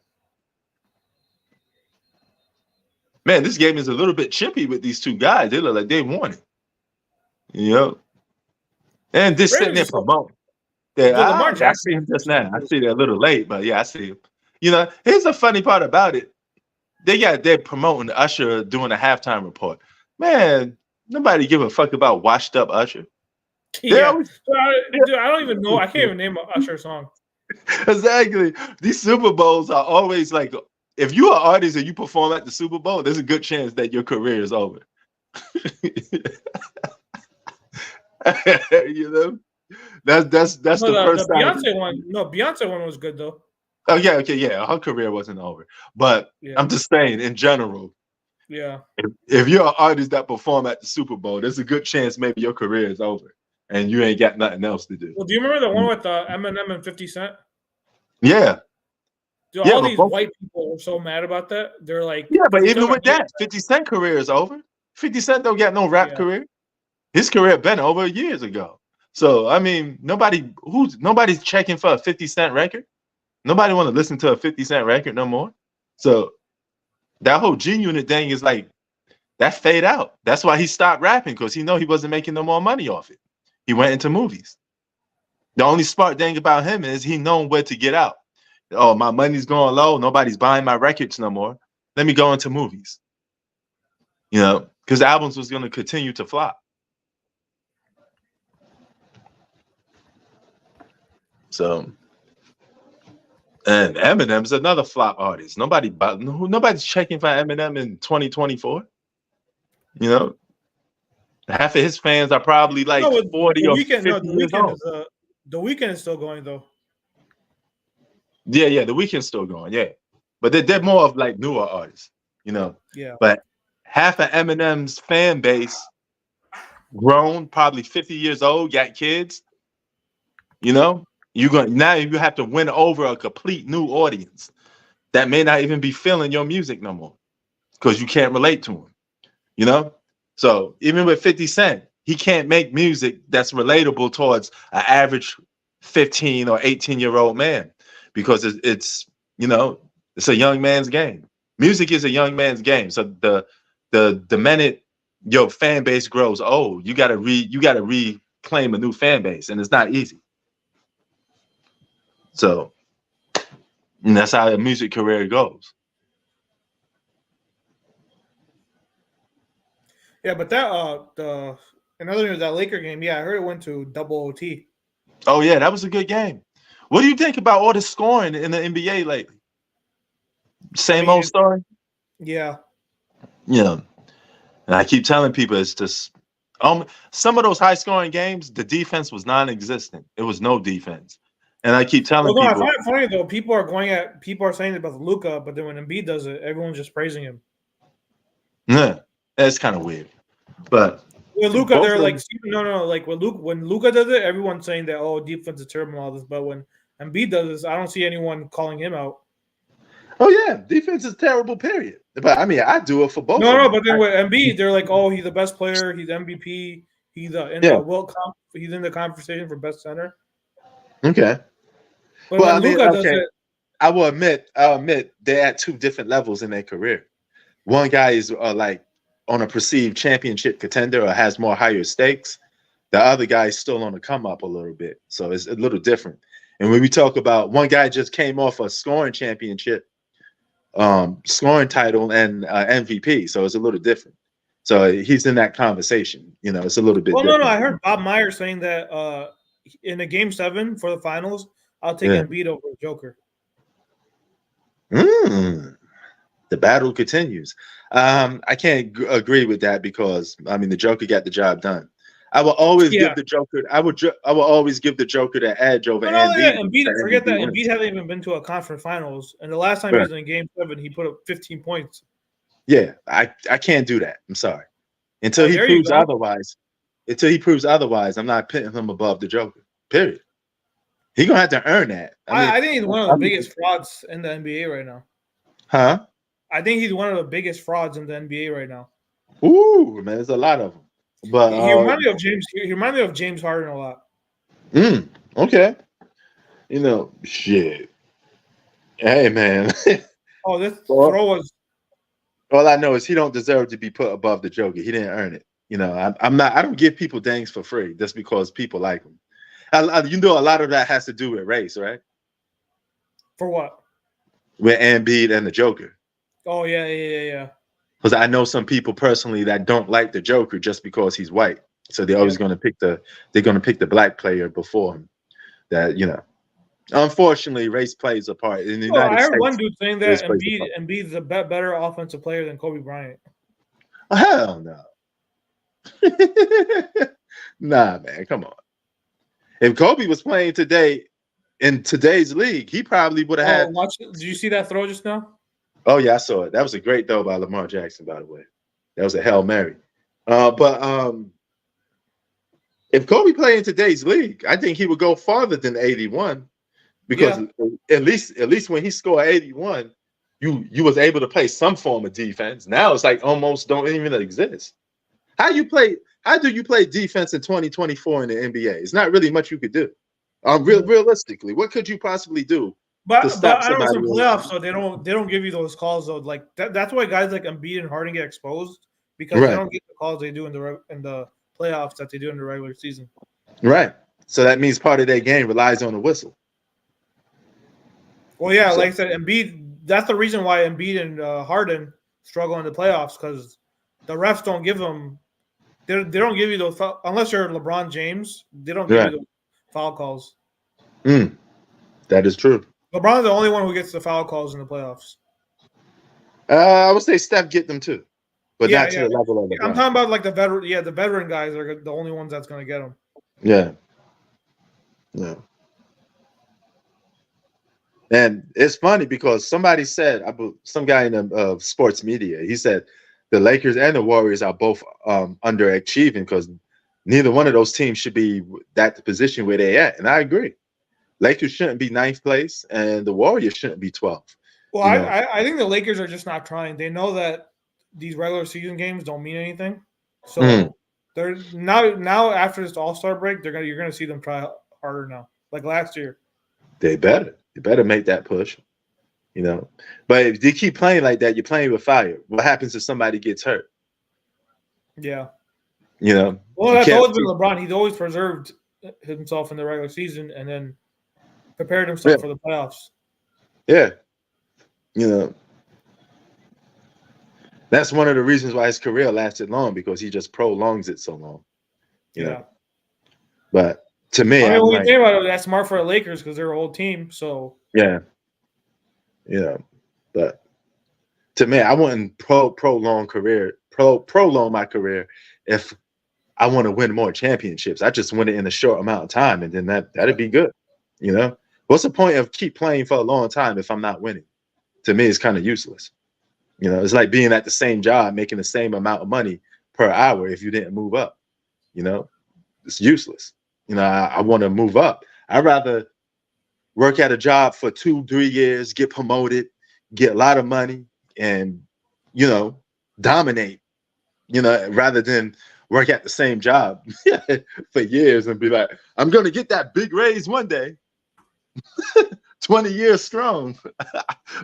Man, this game is a little bit chippy with these two guys. They look like they want it. You know? And this sitting there promoting. I see him just now. I see that a little late, but yeah, I see him. You know, here's the funny part about it. They're promoting Usher doing a halftime report. Man, nobody give a fuck about washed up Usher. Yeah. Dude, I don't even know. I can't even name an Usher song. Exactly. These Super Bowls are always like, if you're an artist and you perform at the Super Bowl, there's a good chance that your career is over. You know, that's the first time. Beyonce one was good though. Oh yeah, okay, yeah. Her career wasn't over, but I'm just saying in general. Yeah. If you're an artist that perform at the Super Bowl, there's a good chance maybe your career is over and you ain't got nothing else to do. Well, do you remember the one with Eminem and 50 Cent? Yeah. Dude, all these white people are so mad about that. They're like, yeah, but even with that, 50 Cent career is over. 50 Cent don't got no rap career. His career been over years ago. So I mean, nobody's checking for a 50 Cent record. Nobody want to listen to a 50 Cent record no more. So that whole G Unit thing is like that fade out. That's why he stopped rapping, because he know he wasn't making no more money off it. He went into movies. The only smart thing about him is he known where to get out. Oh, my money's going low. Nobody's buying my records no more. Let me go into movies. You know, because albums was going to continue to flop. So, and Eminem's another flop artist. Nobody's checking for Eminem in 2024. You know, half of his fans are probably like 40 or 50 years old. The Weeknd is still going though. Yeah, the Weeknd's still going. Yeah, but they're more of like newer artists. You know. Yeah. But half of Eminem's fan base, grown, probably 50 years old, got kids. You know, you have to win over a complete new audience that may not even be feeling your music no more because you can't relate to them. You know, so even with 50 Cent, he can't make music that's relatable towards an average 15 or 18-year-old man, because it's you know, it's a young man's game. Music is a young man's game. So the minute your fan base grows old, you gotta reclaim a new fan base, and it's not easy. So and that's how a music career goes. Yeah, but that another news, that Laker game, I heard it went to double OT. Oh yeah, that was a good game. What do you think about all the scoring in the NBA lately? Same old story. Yeah. Yeah. And I keep telling people it's just some of those high scoring games, the defense was non-existent. It was no defense. And I keep telling people. I find it funny though. People are saying about Luka, but then when Embiid does it, everyone's just praising him. Yeah, that's kind of weird. But with Luka, they're like, no. Like when Luka does it, everyone's saying that defense is terrible and all this. But when Embiid does this, I don't see anyone calling him out. Oh yeah, defense is terrible. Period. But I mean, I do it for both. No. But then with Embiid, they're like, he's the best player. He's MVP. He's he's in the conversation for best center. Okay. But when Luka does it, I'll admit they're at two different levels in their career. One guy is like on a perceived championship contender or has more higher stakes. The other guy is still on the come up a little bit. So it's a little different. And when we talk about one guy just came off a scoring championship, scoring title and MVP. So it's a little different. So he's in that conversation. You know, it's a little bit different. No. I heard Bob Myers saying that in the Game 7 for the finals, I'll take Embiid over Joker. The battle continues. I can't agree with that because I mean the Joker got the job done. I will always give the Joker. I will always give the Joker the edge over Embiid. Embiid. Forget that Embiid hasn't even been to a conference finals, and the last time he was in Game 7, he put up 15 points. Yeah, I can't do that. I'm sorry. Until he proves otherwise. Until he proves otherwise, I'm not putting him above the Joker. Period. He's gonna have to earn that. I think he's one of the biggest frauds in the NBA right now. Huh? I think he's one of the biggest frauds in the NBA right now. Ooh, man, there's a lot of them. But he reminds me of James. He reminds me of James Harden a lot. Okay. You know, shit. Hey, man. This throw was. All I know is he don't deserve to be put above the Joker. He didn't earn it. You know, I'm not. I don't give people things for free just because people like them. You know, a lot of that has to do with race, right? For what? With Embiid and the Joker. Oh yeah. Because I know some people personally that don't like the Joker just because he's white, so they're always going to pick the black player before him. That unfortunately, race plays a part in the United States. I heard one dude saying that Embiid's a better offensive player than Kobe Bryant. Oh, hell no. Nah, man, come on. If Kobe was playing today in today's league, he probably would have had. Did you see that throw just now? Oh yeah, I saw it. That was a great throw by Lamar Jackson, by the way. That was a Hail Mary. But if Kobe played in today's league, I think he would go farther than 81. because at least when he scored 81, you was able to play some form of defense. Now it's like almost don't even exist. How do you play defense in 2024 in the NBA? It's not really much you could do. Realistically, what could you possibly do to But stop I don't know, somebody? some playoffs, so they don't give you those calls though. Like that's why guys like Embiid and Harden get exposed, because they don't get the calls they do in the playoffs that they do in the regular season. Right. So that means part of their game relies on the whistle. Well, yeah, like I said, Embiid. That's the reason why Embiid and Harden struggle in the playoffs, because the refs don't give them. They don't give you those unless you're LeBron James. They don't give you those foul calls. That is true. LeBron's the only one who gets the foul calls in the playoffs. I would say Steph get them too, but not to the level of LeBron. I'm talking about like the veteran. Yeah, the veteran guys are the only ones that's going to get them. Yeah. And it's funny because somebody said, some guy in the sports media, he said the Lakers and the Warriors are both underachieving because neither one of those teams should be at the position where they're at. And I agree. Lakers shouldn't be 9th place and the Warriors shouldn't be 12th. Well, I think the Lakers are just not trying. They know that these regular season games don't mean anything. So they're now after this All-Star break, you're gonna see them try harder now, like last year. They better make that push, But if you keep playing like that, you're playing with fire. What happens if somebody gets hurt? Yeah. Well, that's always been LeBron. He's always preserved himself in the regular season and then prepared himself for the playoffs. Yeah. That's one of the reasons why his career lasted long, because he just prolongs it so long. Yeah. But to me, when you think about it, that's smart for the Lakers because they're an old team. So yeah. But to me, I wouldn't prolong my career if I want to win more championships. I just win it in a short amount of time, and then that'd be good. What's the point of keep playing for a long time if I'm not winning? To me, it's kind of useless. It's like being at the same job, making the same amount of money per hour if you didn't move up. It's useless. I want to move up. I'd rather work at a job for 2-3 years, get promoted, get a lot of money, and, dominate, rather than work at the same job for years and be like, I'm going to get that big raise one day. 20 years strong.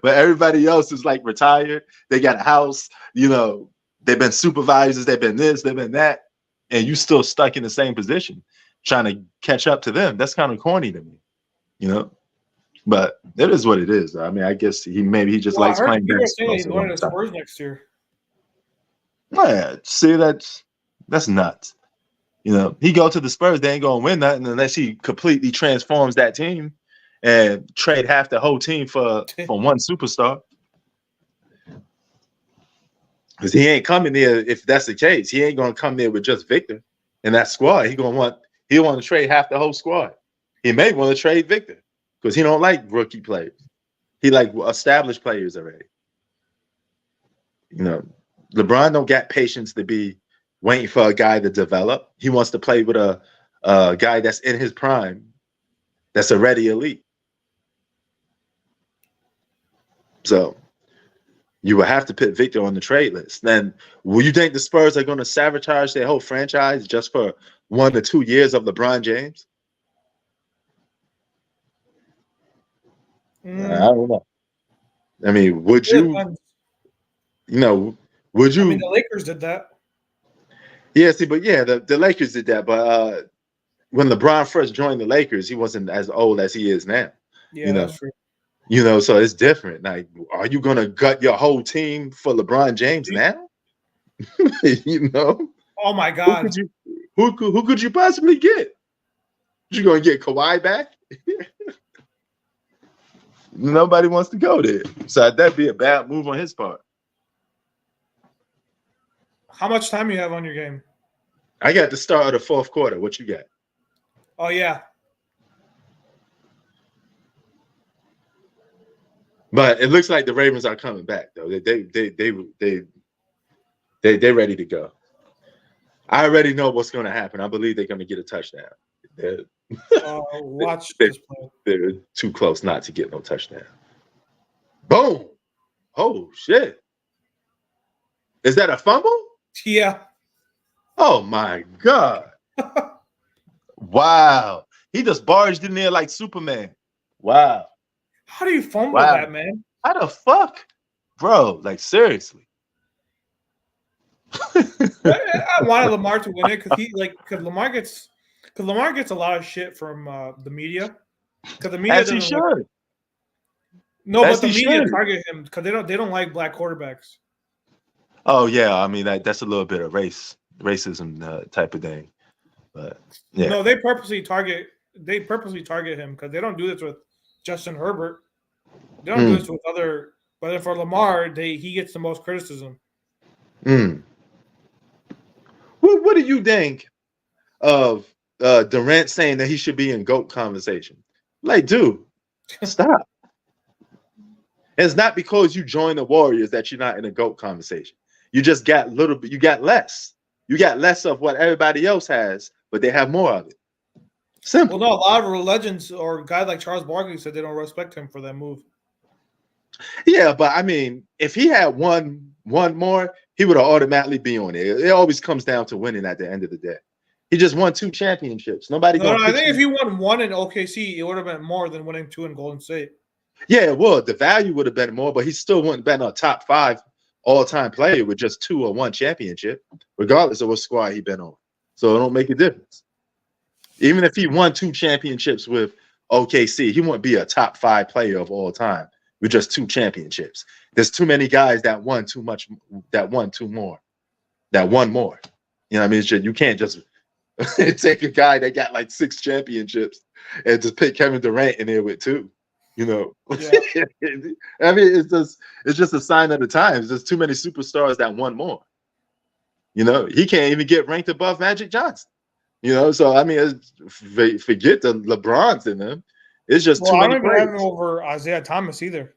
But everybody else is like retired. They got a house, they've been supervisors, they've been this, they've been that, and you still stuck in the same position trying to catch up to them. That's kind of corny to me, but it is what it is. I mean, I guess he just likes playing basketball. He's going to the Spurs next year. Yeah, see, that's nuts. He go to the Spurs, they ain't gonna win nothing unless he completely transforms that team and trade half the whole team for one superstar. Because he ain't coming there. If that's the case, he ain't gonna come there with just Victor in that squad. He want to trade half the whole squad. He may want to trade Victor because he don't like rookie players. He like established players already. LeBron don't got patience to be waiting for a guy to develop. He wants to play with a guy that's in his prime, that's already elite. So you will have to put Victor on the trade list. Then, will you think the Spurs are going to sabotage their whole franchise just for 1 to 2 years of LeBron James? I don't know. I mean, would you? Would you? I mean, the Lakers did that. Yeah, the Lakers did that, but when LeBron first joined the Lakers, he wasn't as old as he is now. Yeah, that's true. So it's different. Like, are you gonna gut your whole team for LeBron James now? Oh my God. Who could you possibly get? You gonna get Kawhi back? Nobody wants to go there. So that'd be a bad move on his part. How much time you have on your game? I got the start of the fourth quarter. What you got? Oh yeah. But it looks like the Ravens are coming back though. They're ready to go. I already know what's going to happen. I believe they're going to get a touchdown. Watch this play. They're too close not to get no touchdown. Boom. Oh, shit. Is that a fumble? Yeah. Oh, my God. Wow. He just barged in there like Superman. Wow. How do you fumble that, man? How the fuck? Bro, like, seriously. I wanted Lamar to win it because Lamar gets a lot of shit from the media. Because the media As he should. No, but the media target him because they don't like black quarterbacks. Oh yeah, I mean that's a little bit of racism type of thing. But yeah. No, they purposely target him because they don't do this with Justin Herbert. They don't do this with other. But for Lamar, he gets the most criticism. What do you think of Durant saying that he should be in GOAT conversation? Like, dude, stop. It's not because you joined the Warriors that you're not in a GOAT conversation. You just got you got less. You got less of what everybody else has, but they have more of it. Simple. Well, no, a lot of legends or guys like Charles Barkley said they don't respect him for that move. Yeah, but I mean, if he had one more, he would have automatically be on it. It always comes down to winning at the end of the day. He just won 2 championships. No, I think if he won 1 in OKC, it would have been more than winning 2 in Golden State. Yeah, it would. The value would have been more, but he still wouldn't have been a top 5 all-time player with just 2 or 1 championship, regardless of what squad he'd been on. So it don't make a difference. Even if he won 2 championships with OKC, he wouldn't be a top 5 player of all time with just 2 championships. There's too many guys that won too much, that won 2 more, that won more. You know what I mean? You can't just take a guy that got like 6 championships and just pick Kevin Durant in there with 2. You know, yeah. I mean, it's just a sign of the times. There's too many superstars that won more. You know, he can't even get ranked above Magic Johnson. You know, so I mean, forget the LeBrons in them. It's just too many. I don't even have him over Isaiah Thomas either.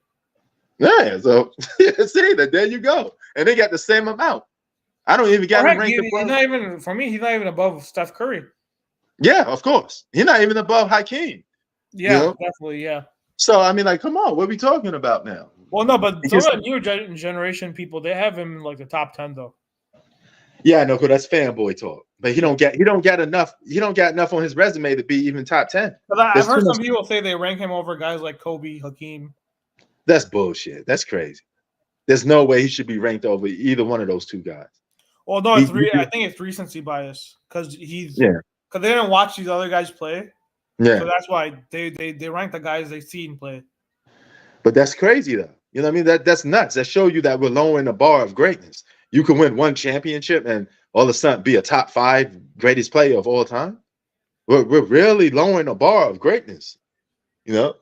Yeah, so see that. There you go, and they got the same amount. I don't even got him ranked above. He's not even, for me, he's not even above Steph Curry. Yeah, of course, he's not even above Hakeem. Yeah, you know? Definitely, yeah. So I mean, like, come on, what are we talking about now? Well, no, but some of the new generation people, they have him in like the top 10 though. Yeah, I know, because that's fanboy talk. But he don't get enough on his resume to be even top 10. I've heard some people say they rank him over guys like Kobe, Hakeem. That's bullshit. That's crazy. There's no way he should be ranked over either one of those 2 guys. Well, no, I think it's recency bias because they didn't watch these other guys play. Yeah. So that's why they rank the guys they see and play. But that's crazy though. You know what I mean? That's nuts. That show you that we're lowering the bar of greatness. You can win 1 championship and all of a sudden be a top 5 greatest player of all time. We're really lowering the bar of greatness. You know?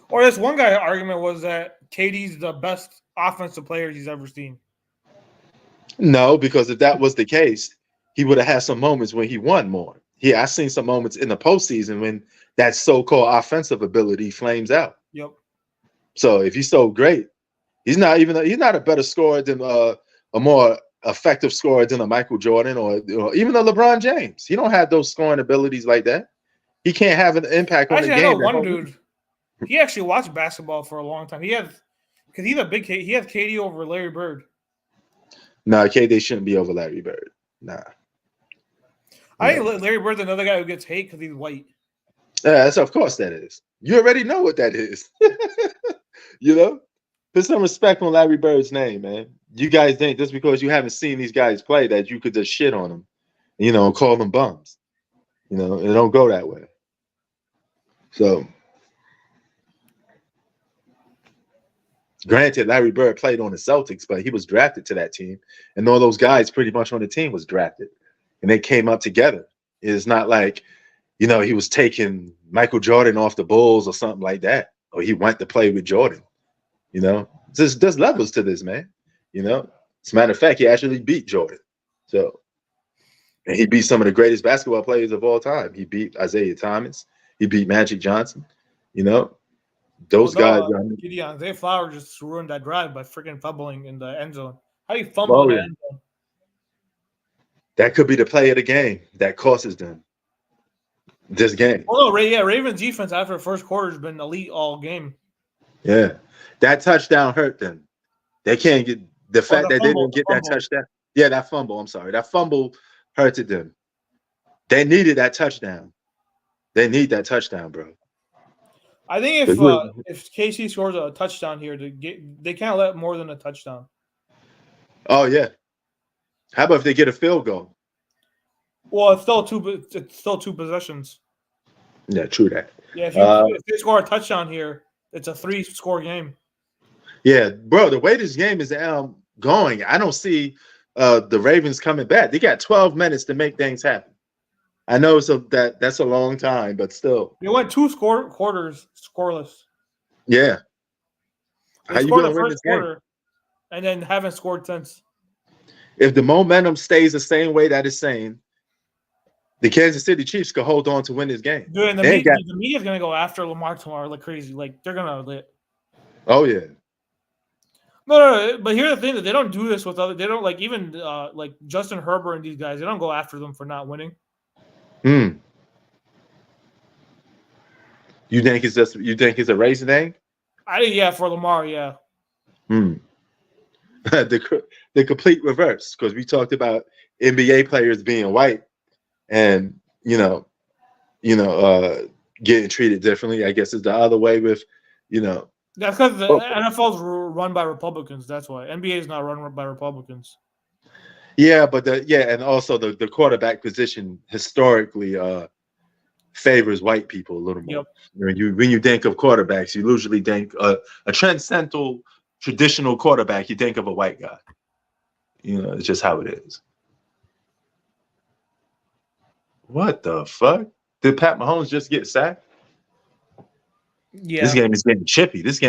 Or this one guy argument was that KD's the best offensive player he's ever seen. No, because if that was the case, he would have had some moments when he won more. I seen some moments in the postseason when that so-called offensive ability flames out. Yep. So if he's so great, he's not a better scorer than a more effective scorer than a Michael Jordan or even a LeBron James. He don't have those scoring abilities like that. He can't have an impact on the game. I know one dude. He actually watched basketball for a long time. He has KD over Larry Bird. No, KD shouldn't be over Larry Bird. Nah. I think Larry Bird's another guy who gets hate because he's white. That's of course that is. You already know what that is. You know? Put some respect on Larry Bird's name, man. You guys think just because you haven't seen these guys play that you could just shit on them, you know, and call them bums. You know, it don't go that way. So, granted, Larry Bird played on the Celtics, but he was drafted to that team, and all those guys pretty much on the team was drafted, and they came up together. It's not like, you know, he was taking Michael Jordan off the Bulls or something like that, or he went to play with Jordan. You know, there's levels to this, man. You know, as a matter of fact, he actually beat Jordan. So, and he beat some of the greatest basketball players of all time. He beat Isaiah Thomas. He beat Magic Johnson. You know, those guys. Isaiah Flower just ruined that drive by freaking fumbling in the end zone. How do you fumble in the end zone? That could be the play of the game that costs them. this game. Oh no, yeah, Ravens defense after the first quarter has been elite all game. Yeah, that touchdown hurt them. They can't get the fact that they didn't get that touchdown. Yeah, that fumble. I'm sorry, that fumble hurted them. They needed that touchdown. They need that touchdown, bro. I think if KC scores a touchdown here, they can't let more than a touchdown. Oh yeah. How about if they get a field goal? Well, it's still two possessions. Yeah, true that. Yeah, if they score a touchdown here, it's a 3-score game. Yeah, bro. The way this game is going, I don't see the Ravens coming back. They got 12 minutes to make things happen. I know that's a long time, but still. They went 2 quarters scoreless. Yeah. They scored the first quarter, and then haven't scored since. If the momentum stays the same way that it's saying, the Kansas City Chiefs could hold on to win this game. Dude, and the media's gonna go after Lamar tomorrow like crazy. Like they're gonna lit. Oh yeah. No, but here's the thing: that they don't do this with other. They don't like even like Justin Herbert and these guys. They don't go after them for not winning. You think it's a race thing? Yeah, for Lamar, yeah. The complete reverse, because we talked about NBA players being white and getting treated differently. I guess it's the other way with That's because the NFL's run by Republicans. That's why NBA is not run by Republicans. Yeah, but and also the quarterback position historically favors white people a little more. Yep. When you think of quarterbacks, you usually think a transcendental traditional quarterback. You think of a white guy. It's just how it is. What the fuck? Did Pat Mahomes just get sacked? Yeah. This game is getting chippy. These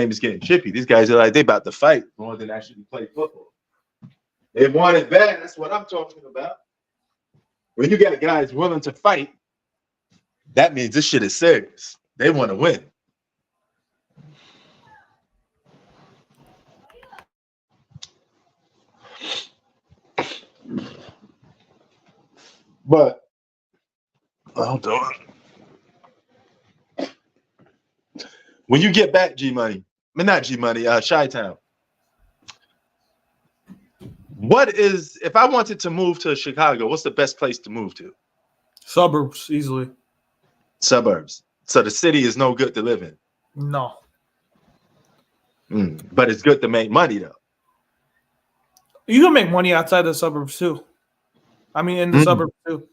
guys are like they about to fight more than actually play football. They want it bad. That's what I'm talking about. When you got guys willing to fight, that means this shit is serious. They want to win. But hold on. When you get back, Chi-Town. If I wanted to move to Chicago, what's the best place to move to? Suburbs, easily. Suburbs. So the city is no good to live in. No. But it's good to make money, though. You can make money outside the suburbs, too. I mean, in the suburbs, too.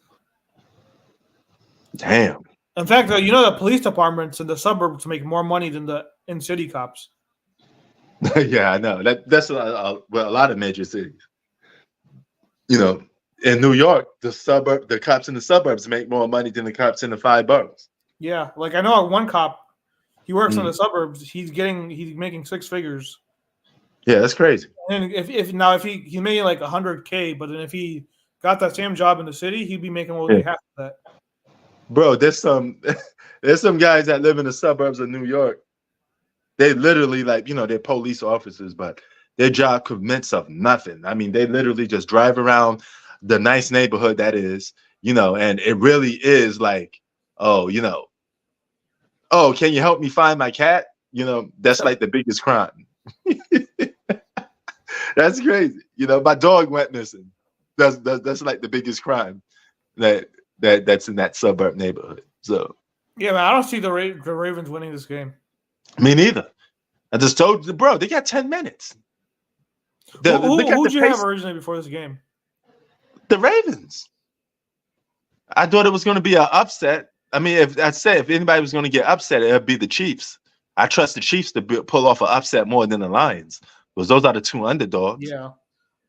Damn. In fact, the police departments in the suburbs make more money than the in-city cops. Yeah, I know. That's a lot of major cities. In New York, the cops in the suburbs make more money than the cops in the 5 boroughs. Yeah, like I know one cop, he works in the suburbs. He's making 6 figures. Yeah, that's crazy. And if he's making like $100K, but then if he got that same job in the city, he'd be making only half of that. Bro, there's some guys that live in the suburbs of New York. They literally they're police officers, but their job consists of nothing. I mean, they literally just drive around the nice neighborhood that is, and it really is like, can you help me find my cat? That's like the biggest crime. That's crazy. My dog went missing. That's like the biggest crime that's in that suburb neighborhood. So yeah, man, I don't see the Ravens winning this game. Me neither. I just told you, bro, they got 10 minutes. Who did you have originally before this game? The Ravens. I thought it was going to be an upset. I mean, if anybody was going to get upset, it would be the Chiefs. I trust the Chiefs to pull off an upset more than the Lions, because those are the 2 underdogs. Yeah.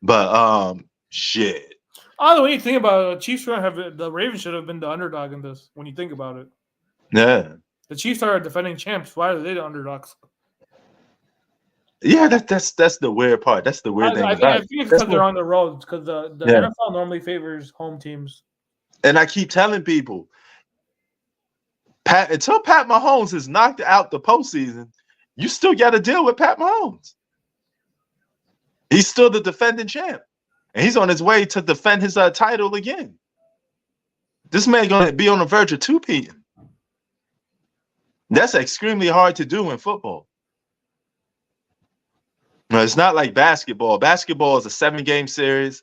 But shit. Oh, when you think about it, the Ravens should have been the underdog in this. When you think about it. Yeah. The Chiefs are defending champs. Why are they the underdogs? Yeah, that's the weird part. That's the weird thing. I think it's because they're on the road. Because the NFL normally favors home teams. And I keep telling people, until Pat Mahomes is knocked out the postseason, you still got to deal with Pat Mahomes. He's still the defending champ, and he's on his way to defend his title again. This man going to be on the verge of 2-peating. That's extremely hard to do in football. No, it's not like basketball. Basketball is a 7-game series,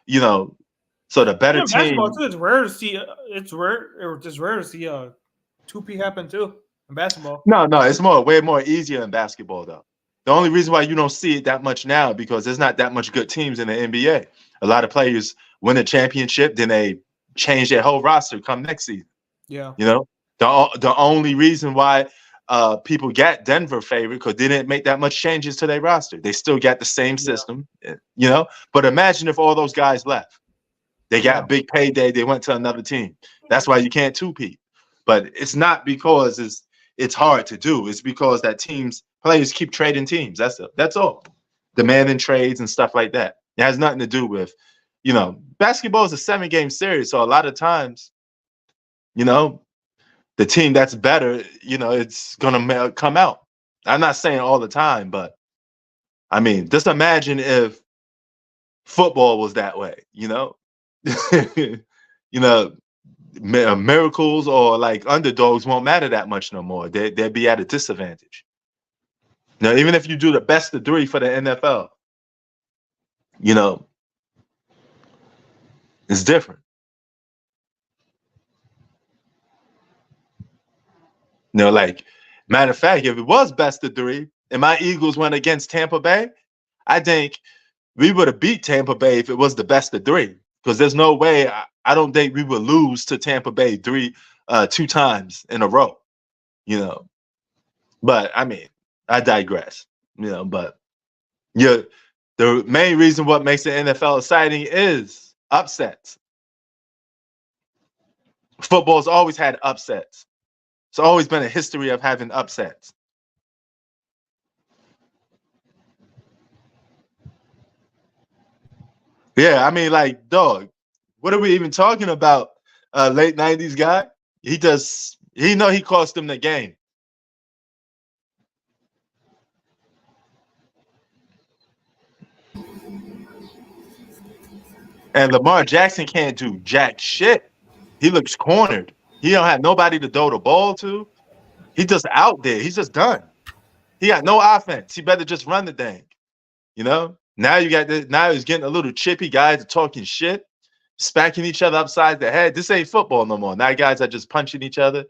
so the better basketball team. too. It's rare to see. It's rare. It's rare to see 2P happen too in basketball. No, it's way more easier in basketball though. The only reason why you don't see it that much now because there's not that much good teams in the NBA. A lot of players win a championship, then they change their whole roster come next season. Yeah. The only reason why people got Denver favored because they didn't make that much changes to their roster. They still got the same system, But imagine if all those guys left. They got big payday. They went to another team. That's why you can't 2-peat. But it's not because it's hard to do. It's because that players keep trading teams. That's all. Demanding trades and stuff like that. It has nothing to do with, basketball is a 7-game series. So a lot of times, the team that's better, it's gonna come out. I'm not saying all the time, but I mean, just imagine if football was that way, miracles or like underdogs won't matter that much no more. They'd be at a disadvantage. Now, even if you do the best of 3 for the NFL, it's different. Like, matter of fact, if it was best of 3 and my Eagles went against Tampa Bay, I think we would have beat Tampa Bay if it was the best of 3. Because there's no way, I don't think we would lose to Tampa Bay 2 times in a row, But I mean, I digress, But the main reason what makes the NFL exciting is upsets. Football's always had upsets. It's always been a history of having upsets. Yeah, I mean, like, dog, what are we even talking about? Late 90s guy? He cost them the game. And Lamar Jackson can't do jack shit. He looks cornered. He don't have nobody to throw the ball to. He's just out there. He's just done. He got no offense. He better just run the thing. Now you got this. Now he's getting a little chippy. Guys are talking shit, smacking each other upside the head. This ain't football no more. Now guys are just punching each other.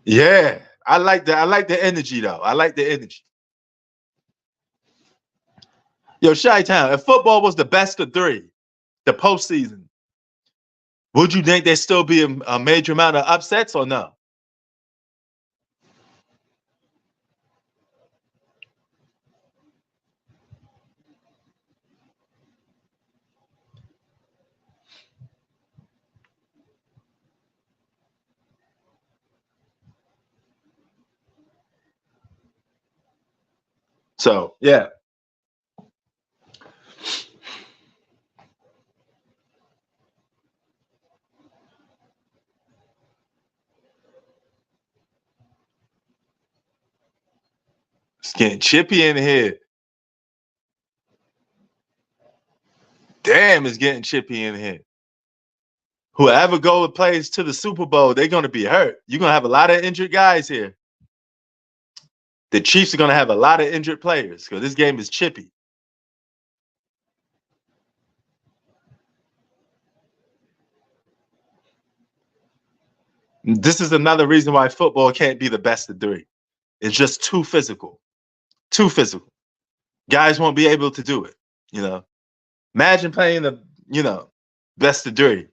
Yeah, I like that. I like the energy though. I like the energy. Yo, Chi-Town, if football was the best of 3, the postseason, would you think there'd still be a major amount of upsets or no? So, yeah. It's getting chippy in here. Damn, it's getting chippy in here. Whoever plays to the Super Bowl, they're going to be hurt. You're going to have a lot of injured guys here. The Chiefs are going to have a lot of injured players because this game is chippy. This is another reason why football can't be the best of 3. It's just too physical. Too physical. Guys won't be able to do it, Imagine playing the, best of 3.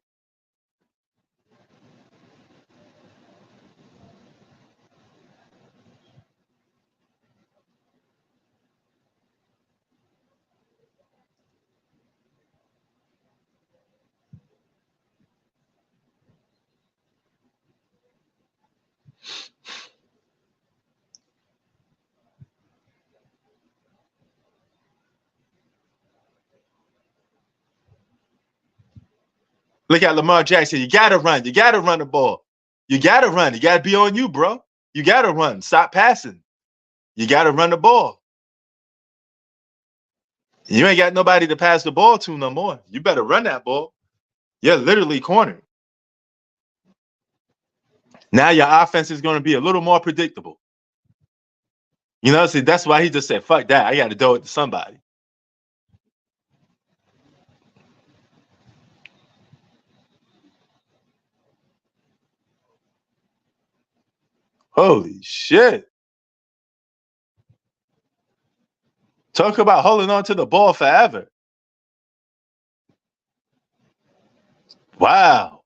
Look at Lamar Jackson. You got to run. You got to run the ball. You got to run. You got to be on you, bro. You got to run. Stop passing. You got to run the ball. You ain't got nobody to pass the ball to no more. You better run that ball. You're literally cornered. Now your offense is going to be a little more predictable. You know, see, that's why he just said, fuck that. I got to throw it to somebody. Holy shit. Talk about holding on to the ball forever. Wow.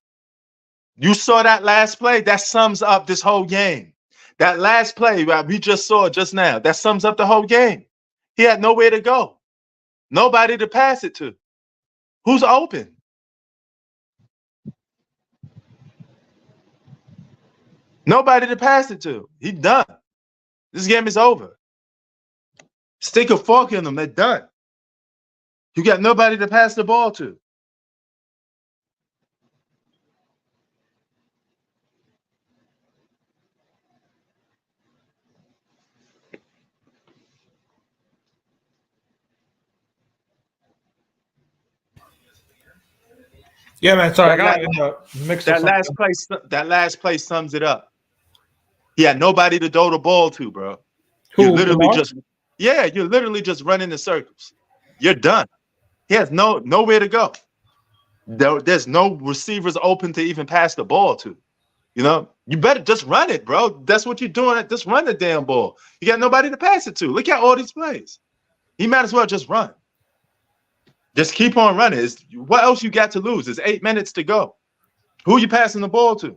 You saw that last play? That sums up this whole game. That last play that we just saw just now, that sums up the whole game. He had nowhere to go. Nobody to pass it to. Who's open? Nobody to pass it to. He's done. This game is over. Stick a fork in them. They're done. You got nobody to pass the ball to. Yeah, man. Sorry, I got in the mix. That last play sums it up. He had nobody to throw the ball to, bro. You're literally just running in circles. You're done. He has nowhere to go. There's no receivers open to even pass the ball to. You know, you better just run it, bro. That's what you're doing. Just run the damn ball. You got nobody to pass it to. Look at all these plays. He might as well just run. Just keep on running. What else you got to lose? It's 8 minutes to go. Who are you passing the ball to?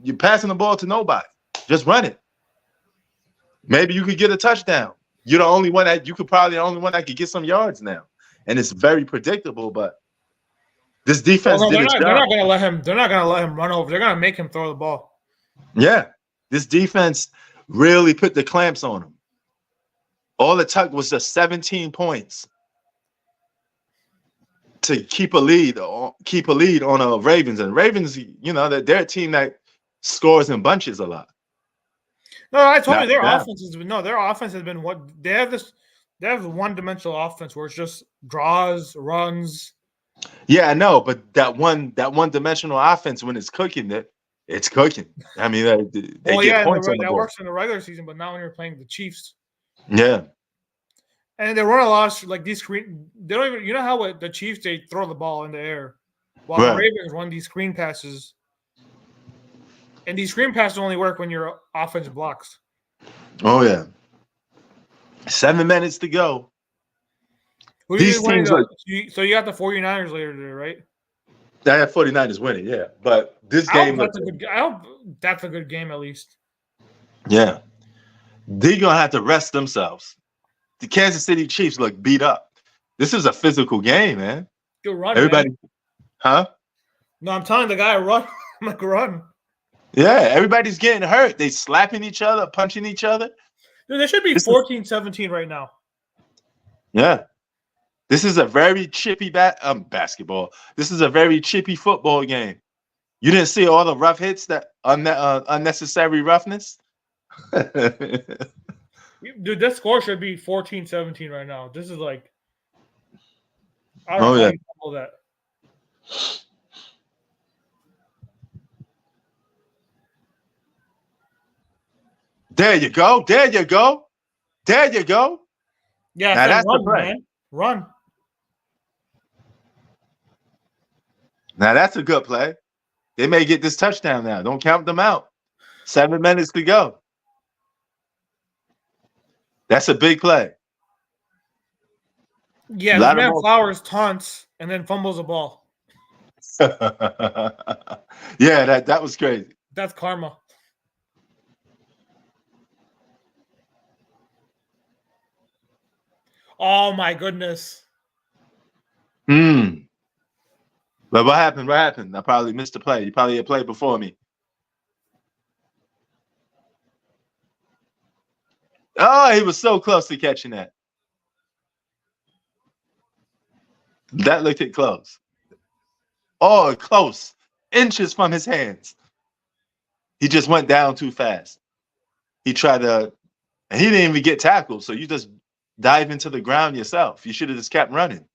You're passing the ball to nobody. Just run it. Maybe you could get a touchdown. You're the only one that could get some yards now. And it's very predictable, but this defense did its job. They're not gonna let him run over. They're gonna make him throw the ball. Yeah. This defense really put the clamps on him. All it took was just 17 points to keep a lead on a Ravens. And Ravens, you know, they're a team that scores in bunches a lot. No, I told you their offense has been what they have one-dimensional offense where it's just draws, runs. Yeah, I know, but that one-dimensional offense, when it's cooking, it's cooking. I mean, they get points on the board. That works in the regular season, but not when you're playing the Chiefs. Yeah. And they run a lot of like these screen. They don't even. You know how the Chiefs, they throw the ball in the air, while the Ravens run these screen passes. And these screen passes only work when your offense blocks. Oh yeah. 7 minutes to go. These teams so you got the 49ers later today, right? I have 49ers winning, yeah. But this game, I hope that's a good game at least. Yeah, they're gonna have to rest themselves. The Kansas City Chiefs look beat up. This is a physical game, man. Good run, everybody, man. Huh? No, I'm telling the guy run. I'm like run. Yeah, everybody's getting hurt. They slapping each other, punching each other. Dude, they should be 14-17 right now. Yeah. This is a very chippy basketball. This is a very chippy football game. You didn't see all the rough hits, that unnecessary roughness? Dude, this score should be 14-17 right now. This is like, I don't know how you call that. There you go. There you go. There you go. Yeah, now that's the play. Man. Run. Now that's a good play. They may get this touchdown now. Don't count them out. 7 minutes to go. That's a big play. Yeah, the man Flowers taunts and then fumbles the ball. Yeah, that was crazy. That's karma. Oh my goodness. But what happened? What happened? I probably missed a play. You probably had played before me. Oh, he was so close to catching that. That looked it close. Oh, close. Inches from his hands. He just went down too fast. He tried to, and he didn't even get tackled. So you just dive into the ground yourself. You should have just kept running.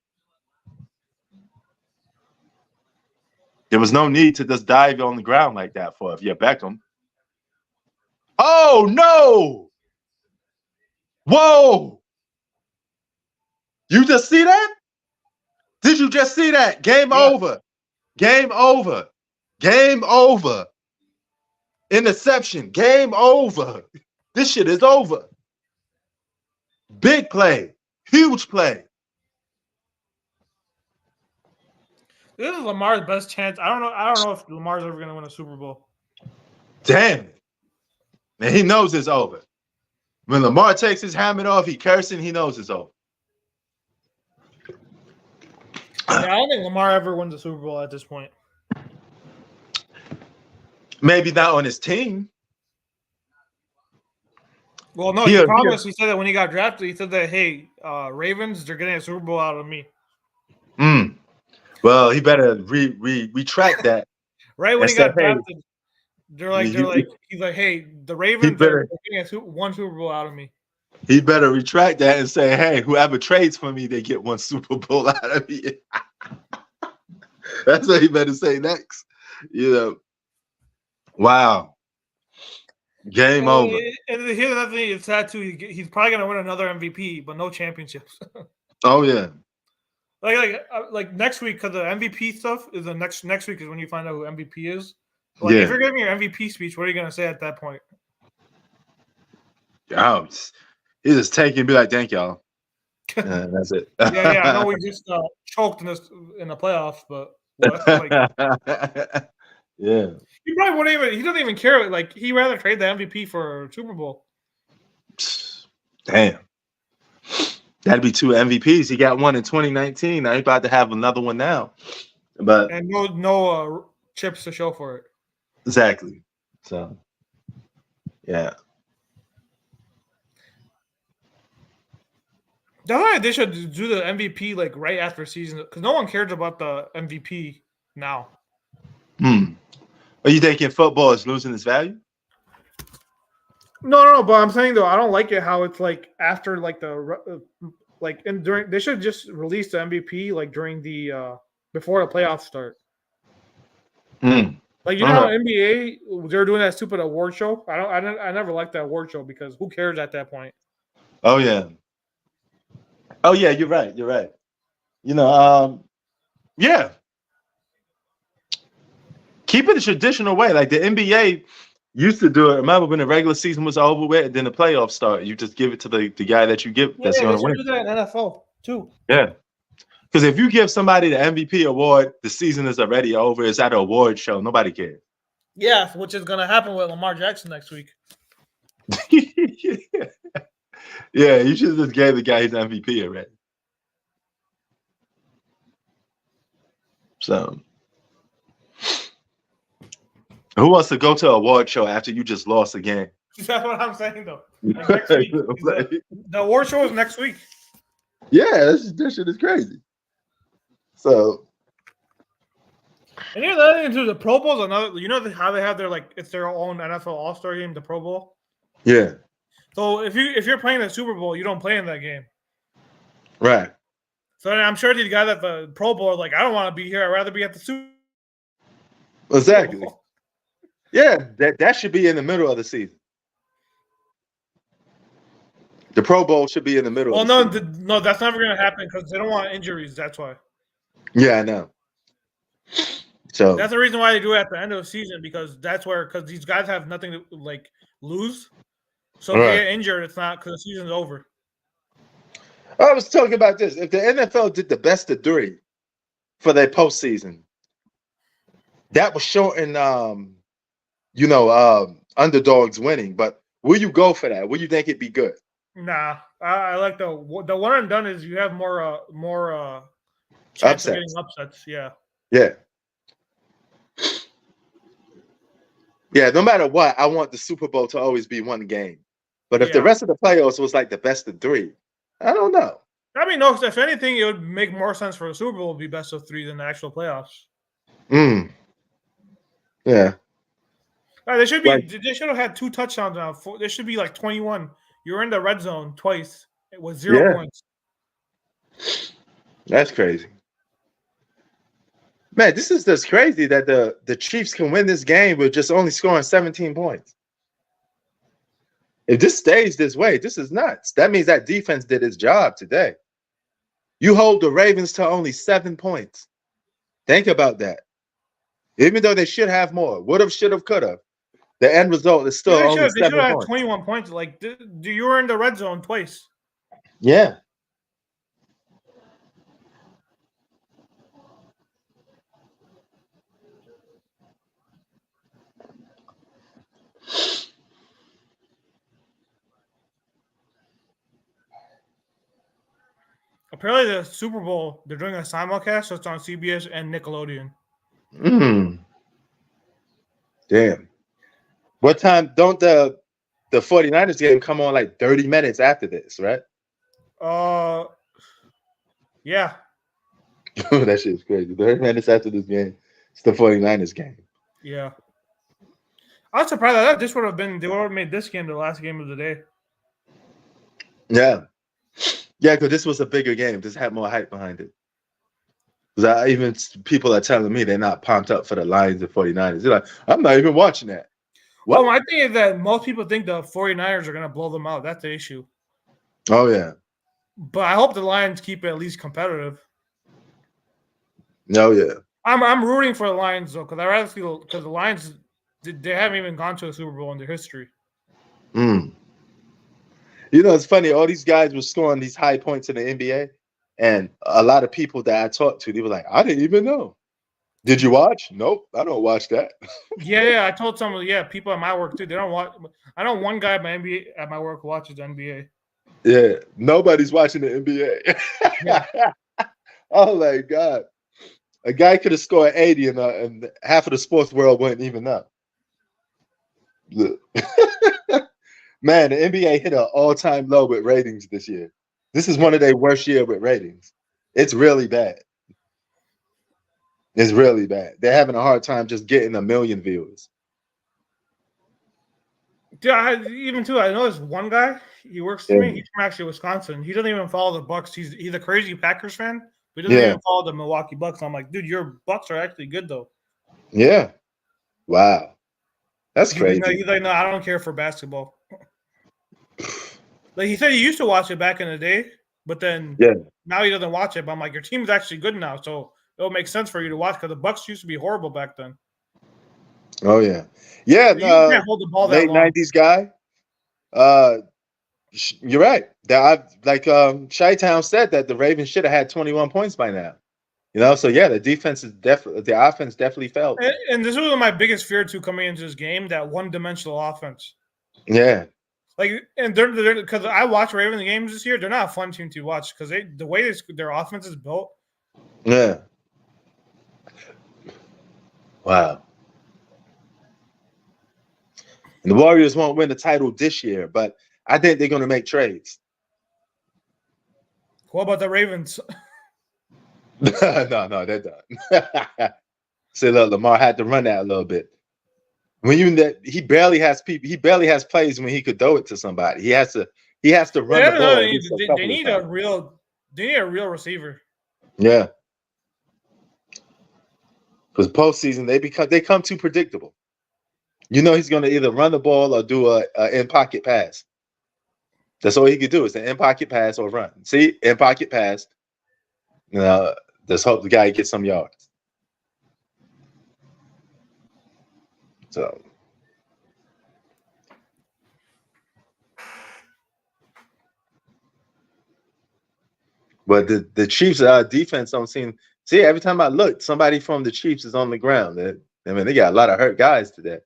There was no need to just dive on the ground like that if you're Beckham. Oh no! Whoa! You just see that? Did you just see that? Game over. Game over. Game over. Interception. Game over. This shit is over. Big play. Huge play. This is Lamar's best chance. I don't know if Lamar's ever going to win a Super Bowl. Damn it. Man, he knows it's over. When Lamar takes his helmet off, he cursing, he knows it's over. Yeah, I don't think Lamar ever wins a Super Bowl at this point. Maybe not on his team. Well, no, he promised. He said that when he got drafted, he said that, hey, Ravens, they're getting a Super Bowl out of me. Well, he better retract that. Right when he got drafted, he's like, hey, the Ravens are getting one Super Bowl out of me. He better retract that and say, hey, whoever trades for me, they get one Super Bowl out of me. That's what he better say next. Wow. Game over. And here's another thing, it's sad too. He's probably gonna win another MVP, but no championships. Oh yeah. Like next week, because the MVP stuff is the next week is when you find out who MVP is. Like if you're giving your MVP speech, what are you gonna say at that point? Oh, he just take it and be like, "Thank y'all." That's it. yeah. I know we just choked in the playoffs, but yeah. He probably wouldn't even. He doesn't even care. Like he'd rather trade the MVP for a Super Bowl. Damn. That'd be 2 MVPs. He got one in 2019. Now he's about to have another one now. But and no chips to show for it. Exactly. So, yeah. That's why they should do the MVP like right after season because no one cares about the MVP now. Are you thinking football is losing its value? No, but I'm saying though I don't like it how it's like after like during they should just release the MVP like during the before the playoffs start. Like how NBA they're doing that stupid award show. I never liked that award show because who cares at that point? Oh yeah, you're right. Yeah. Keep it a traditional way. Like the NBA used to do it. Remember when the regular season was over with and then the playoffs start? You just give it to the guy that you give that's going to win. Do that in NFL too. Yeah. Because if you give somebody the MVP award, the season is already over. It's at an award show. Nobody cares. Yeah, which is going to happen with Lamar Jackson next week. Yeah, you should have just gave the guy his MVP already. So, who wants to go to an award show after you just lost a game? That's what I'm saying, though. Like next week, the award show is next week. Yeah, that shit is crazy. So, and here's the other thing too: the Pro Bowl is another. You know how they have their it's their own NFL All-Star game, the Pro Bowl. Yeah. So if you're playing the Super Bowl, you don't play in that game. Right. So I'm sure these guys at the Pro Bowl are like, I don't want to be here. I'd rather be at the Super Bowl. Exactly. Yeah, that should be in the middle of the season. The Pro Bowl should be in the middle. Well, no, that's never going to happen because they don't want injuries. That's why. Yeah, I know. So that's the reason why they do it at the end of the season because these guys have nothing to lose. So if they get injured, it's not because the season's over. I was talking about this. If the NFL did the best of 3 for their postseason, that would shorten, underdogs winning. But will you go for that? Will you think it'd be good? Nah, I like the one and done is you have more chance of getting upsets. Yeah. Yeah. Yeah, no matter what, I want the Super Bowl to always be one game. But if the rest of the playoffs was like the best of 3, I don't know. I mean, no, if anything, it would make more sense for the Super Bowl to be best of 3 than the actual playoffs. Yeah. They should be. They should have had 2 touchdowns now. There should be 21. You're in the red zone twice with 0 points. That's crazy. Man, this is just crazy that the Chiefs can win this game with just only scoring 17 points. If this stays this way, this is nuts. That means that defense did its job today. You hold the Ravens to only 7 points. Think about that. Even though they should have more, would have, should have, could have. The end result is still only 7 They should have points. 21 points. Like, you were in the red zone twice. Yeah. Apparently, the Super Bowl, they're doing a simulcast, so it's on CBS and Nickelodeon. Damn. What time? Don't the 49ers game come on like 30 minutes after this, right? Yeah. That shit's crazy. 30 minutes after this game, it's the 49ers game. Yeah. I was surprised that this would have been, they would have made this game the last game of the day. Yeah. Yeah, because this was a bigger game. This had more hype behind it. Because even people are telling me they're not pumped up for the Lions and 49ers. They're like, I'm not even watching that. What? Well, my thing is that most people think the 49ers are going to blow them out. That's the issue. Oh, yeah. But I hope the Lions keep it at least competitive. Oh, yeah. I'm rooting for the Lions, though, because I rather feel, because the Lions, they haven't even gone to a Super Bowl in their history. You know, it's funny. All these guys were scoring these high points in the NBA. And a lot of people that I talked to, they were like, I didn't even know. Did you watch? Nope, I don't watch that. Yeah, I told some people at my work too. They don't watch. I know one guy at my work who watches NBA. Yeah, nobody's watching the NBA. Yeah. Oh my God, a guy could have scored 80, and half of the sports world wouldn't even know. Man, the NBA hit an all-time low with ratings this year. This is one of their worst years with ratings. It's really bad. It's really bad. They're having a hard time just getting 1 million viewers. Yeah, I know this one guy. He works for me. He's from actually Wisconsin. He doesn't even follow the Bucks. He's a crazy Packers fan, but he doesn't even follow the Milwaukee Bucks. I'm like, dude, your Bucks are actually good though. Yeah. Wow. That's crazy. He's like, no, I don't care for basketball. Like he said, he used to watch it back in the day, but then now he doesn't watch it. But I'm like, your team's actually good now, so it'll make sense for you to watch because the Bucks used to be horrible back then. Oh yeah, yeah. You can't hold the ball late that long. 90s guy. You're right. Chi-Town said that the Ravens should have had 21 points by now. You know, so yeah, the defense is definitely, the offense definitely felt. And this was my biggest fear too coming into this game, that one-dimensional offense. Yeah. Like, and they're because I watch Ravens games this year, they're not a fun team to watch because the way their offense is built. Yeah. Wow. And the Warriors won't win the title this year, but I think they're going to make trades. What about the Ravens? No, they're done. See, look, Lamar had to run that a little bit. He barely has people. He barely has plays when he could throw it to somebody. He has to run the ball. They need a real receiver. Yeah. Because postseason they come too predictable. You know he's going to either run the ball or do a in-pocket pass. That's all he could do is an in-pocket pass or run. See, in-pocket pass. You know, let's hope the guy gets some yards. So. But the Chiefs' defense don't seem. See, every time I look, somebody from the Chiefs is on the ground. They got a lot of hurt guys today.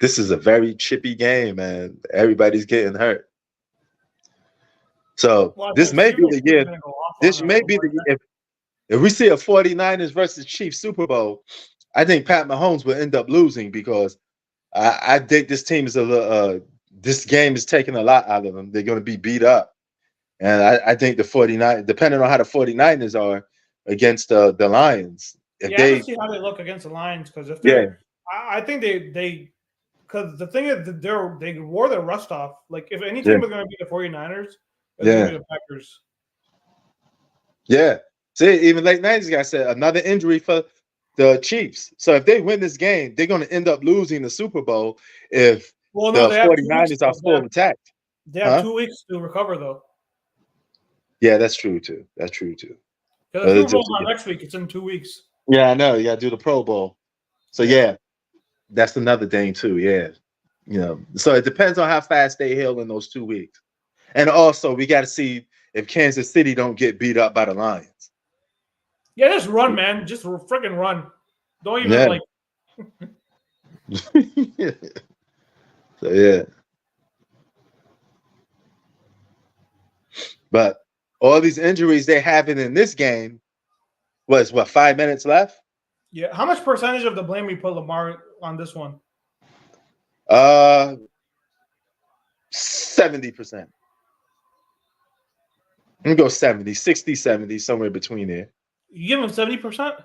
This is a very chippy game, man. Everybody's getting hurt. So this may be the year. This may be the year. If we see a 49ers versus Chiefs Super Bowl, I think Pat Mahomes will end up losing because I think this team is this game is taking a lot out of them. They're going to be beat up. And I think the 49ers, depending on how the 49ers are against the Lions. I have to see how they look against the Lions because if they I think they because the thing is that they wore their rust off. Like if any team was going to be the 49ers, it's going to be the Packers. Yeah. See, even late 90s guy said another injury for the Chiefs. So if they win this game, they're going to end up losing the Super Bowl if no, the they have 49ers are full attacked. They have 2 weeks to recover, though. Yeah, that's true too. That's true too. Because the Super Bowl's not next week; it's in 2 weeks. Yeah, I know. You got to do the Pro Bowl. So yeah, that's another thing too. Yeah, So it depends on how fast they heal in those 2 weeks, and also we got to see if Kansas City don't get beat up by the Lions. Yeah, just run, man. Just freaking run. Don't even So yeah. But all these injuries they having in this game was 5 minutes left? Yeah. How much percentage of the blame we put Lamar on this one? 70%. I'm gonna go 70, 60, 70, somewhere between there. You give him 70%?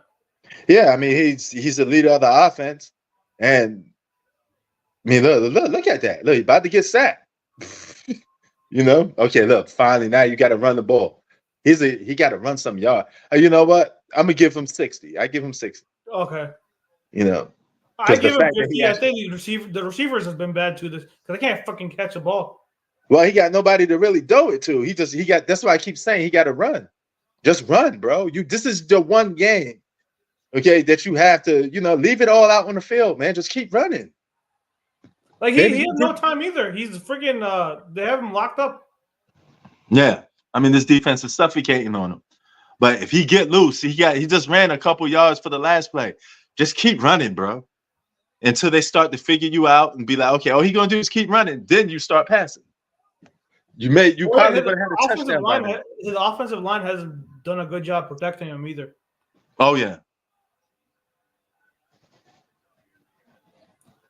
Yeah, I mean he's the leader of the offense, and I mean look at that. Look, he's about to get sacked. Okay, look, finally now you got to run the ball. He got to run some yard. You know what? I'm gonna give him 60. I give him 60. Okay. I give him 50. I think the receivers have been bad too because they can't fucking catch a ball. Well, he got nobody to really do it to. That's why I keep saying he got to run. Just run, bro. This is the one game, okay, that you have to, leave it all out on the field, man. Just keep running. Like he has no time either. He's freaking they have him locked up. Yeah. I mean, this defense is suffocating on him. But if he get loose, he just ran a couple yards for the last play. Just keep running, bro. Until they start to figure you out and be like, okay, all he's gonna do is keep running. Then you start passing. You probably gonna have a touchdown. His offensive line hasn't done a good job protecting him either. Oh yeah.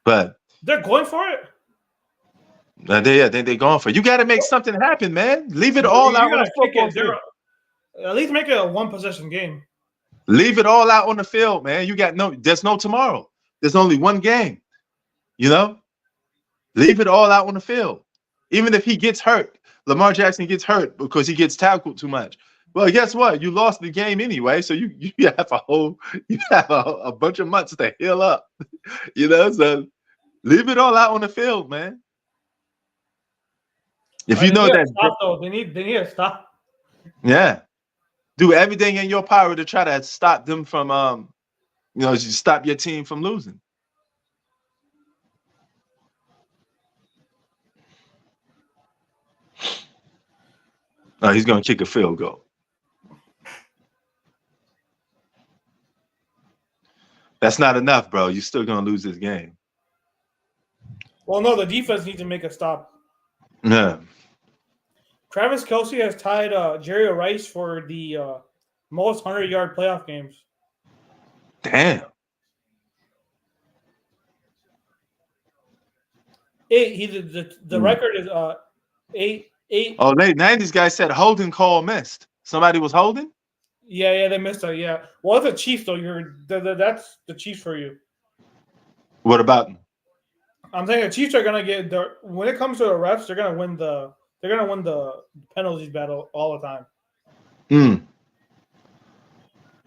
But they're going for it. They're going for it. You got to make something happen, man. Leave it all out on the football field. At least make it a one-possession game. Leave it all out on the field, man. There's no tomorrow. There's only one game. Leave it all out on the field. Even if he gets hurt, Lamar Jackson gets hurt because he gets tackled too much. Well, guess what? You lost the game anyway, so you have a bunch of months to heal up. So leave it all out on the field, man. If you know that, stop, though. They need to stop. Yeah, do everything in your power to try to stop them from, stop your team from losing. Oh, he's gonna kick a field goal. That's not enough, bro. You're still gonna lose this game. Well, no, the defense needs to make a stop. Yeah. Travis Kelce has tied Jerry Rice for the most 100-yard playoff games. Damn. 8. The record is 8. Oh, now these guys said holding call missed. Somebody was holding? Yeah, they missed it. Yeah. Well, it's a Chiefs though. That's the Chiefs for you. What about them? I'm saying the Chiefs are gonna get when it comes to the refs, they're gonna win the penalties battle all the time.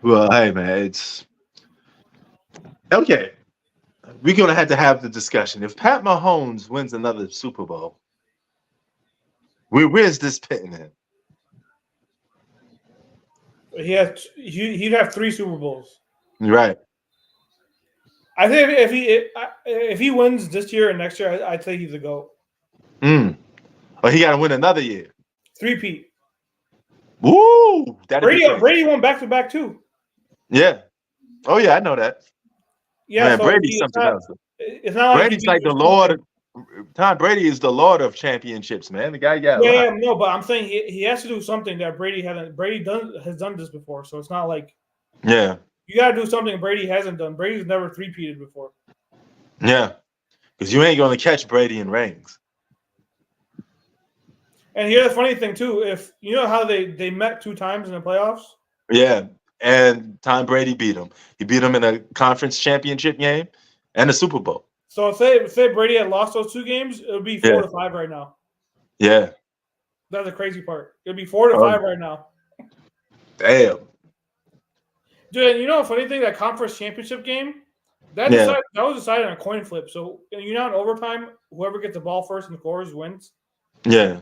Well, hey man, it's okay. We're gonna have to have the discussion. If Pat Mahomes wins another Super Bowl, where's this pitting in? He'd have 3 Super Bowls. Right. I think if he wins this year and next year, I'd say he's a GOAT. But he got to win another year. 3-peat. Woo! Brady won back-to-back too. Yeah. Oh yeah, I know that. Yeah, man, so Brady's something else. It's not Brady's like the Lord. Tom Brady is the Lord of championships, man. The guy got. Yeah, no, but I'm saying he has to do something that Brady hasn't. Brady has done this before, so it's not like. Yeah. You got to do something Brady hasn't done. Brady's never 3-peated before. Yeah, because you ain't going to catch Brady in rings. And here's the funny thing too: if you know how they met 2 times in the playoffs. Yeah, and Tom Brady beat him. He beat him in a conference championship game and a Super Bowl. So say Brady had lost those 2 games, it would be 4-5 right now. Yeah, that's the crazy part. It would be 4-5 right now. Damn. Dude, you know, funny thing, that conference championship game, that was decided on a coin flip. So you know, in overtime, whoever gets the ball first and scores wins. Yeah.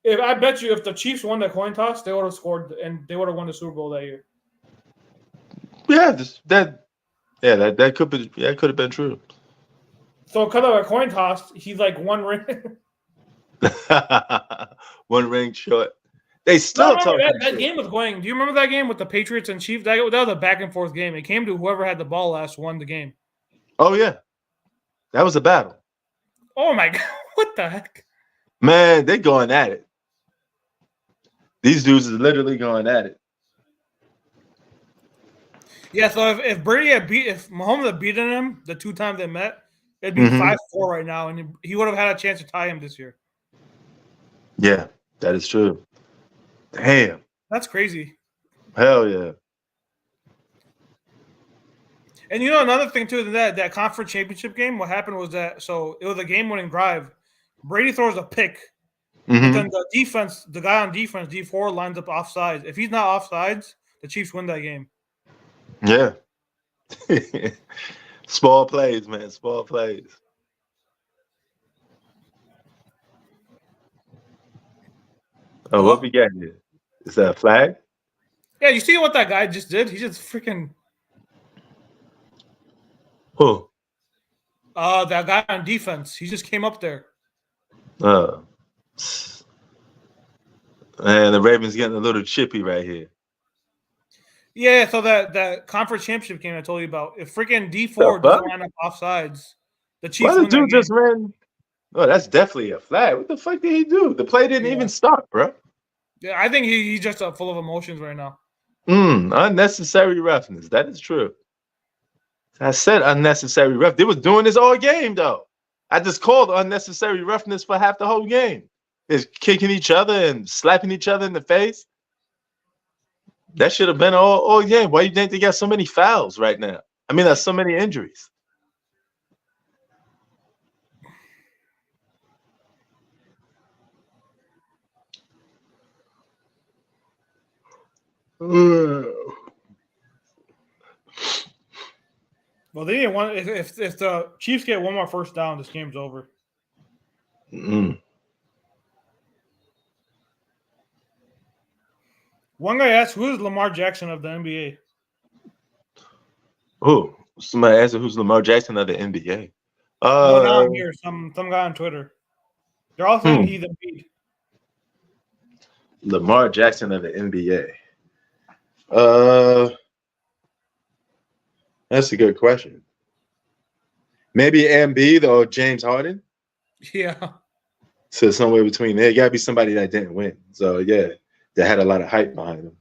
If I bet you, if the Chiefs won the coin toss, they would have scored and they would have won the Super Bowl that year. Yeah, that could have been true. So because of a coin toss, he's like one ring. One ring short. They still talking that game was going. Do you remember that game with the Patriots and Chiefs? That was a back and forth game. It came to whoever had the ball last won the game. Oh yeah, that was a battle. Oh my god, what the heck? Man, they going at it. These dudes are literally going at it. Yeah, so if Brady if Mahomes had beaten him the 2 times they met, it'd be 5-4 right now, and he would have had a chance to tie him this year. Yeah, that is true. Damn. That's crazy. Hell yeah. And you know another thing too, that conference championship game, what happened was that it was a game-winning drive. Brady throws a pick, but then the defense, the guy on defense, D4 lines up offsides. If he's not offsides, the Chiefs win that game. Yeah. Small plays, man. Small plays. Oh, what we got here? Is that a flag? Yeah, you see what that guy just did? He just freaking. Who? That guy on defense. He just came up there. Man, the Ravens getting a little chippy right here. Yeah, so that conference championship game I told you about, if freaking D4 doesn't line up offsides, the Chiefs win that game. Just ran. Oh, that's definitely a flag. What the fuck did he do? The play didn't even start, bro. Yeah, I think he's just full of emotions right now. Unnecessary roughness. That is true. I said unnecessary rough. They was doing this all game, though. I just called unnecessary roughness for half the whole game. Is kicking each other and slapping each other in the face. That should have been all game. Why you think they got so many fouls right now? I mean, there's so many injuries. Well, they didn't want if the Chiefs get one more first down, this game's over. One guy asked, "Who is Lamar Jackson of the NBA?" Oh, somebody asked who's Lamar Jackson of the NBA. No, now I'm here. Some guy on Twitter. They're all saying he's Embiid. Lamar Jackson of the NBA. That's a good question. Maybe Embiid or James Harden. Yeah. So somewhere between there, got to be somebody that didn't win. So yeah, that had a lot of hype behind them,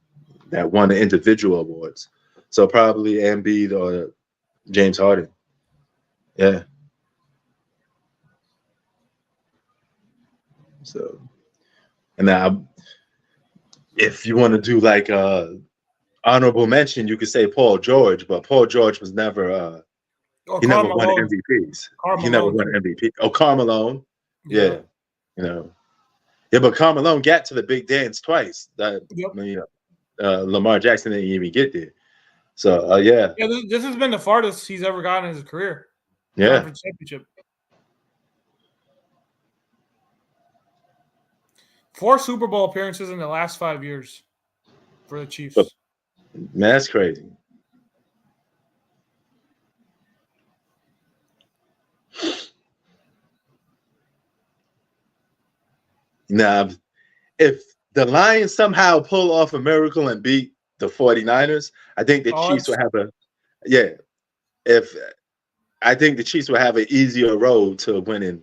that won the individual awards. So probably Embiid or James Harden. Yeah. So, and now, if you want to do like honorable mention, you could say Paul George, but Paul George was never he never won MVPs. He never won MVP. Oh, Karl Malone. Yeah. You know. Yeah, but Karl Malone got to the big dance twice. Lamar Jackson didn't even get there. So yeah. Yeah, this has been the farthest he's ever gotten in his career. Yeah. Conference championship. 4 Super Bowl appearances in the last 5 years for the Chiefs. Man, that's crazy. Now, if the Lions somehow pull off a miracle and beat the 49ers, I think the Chiefs will have I think the Chiefs will have an easier road to winning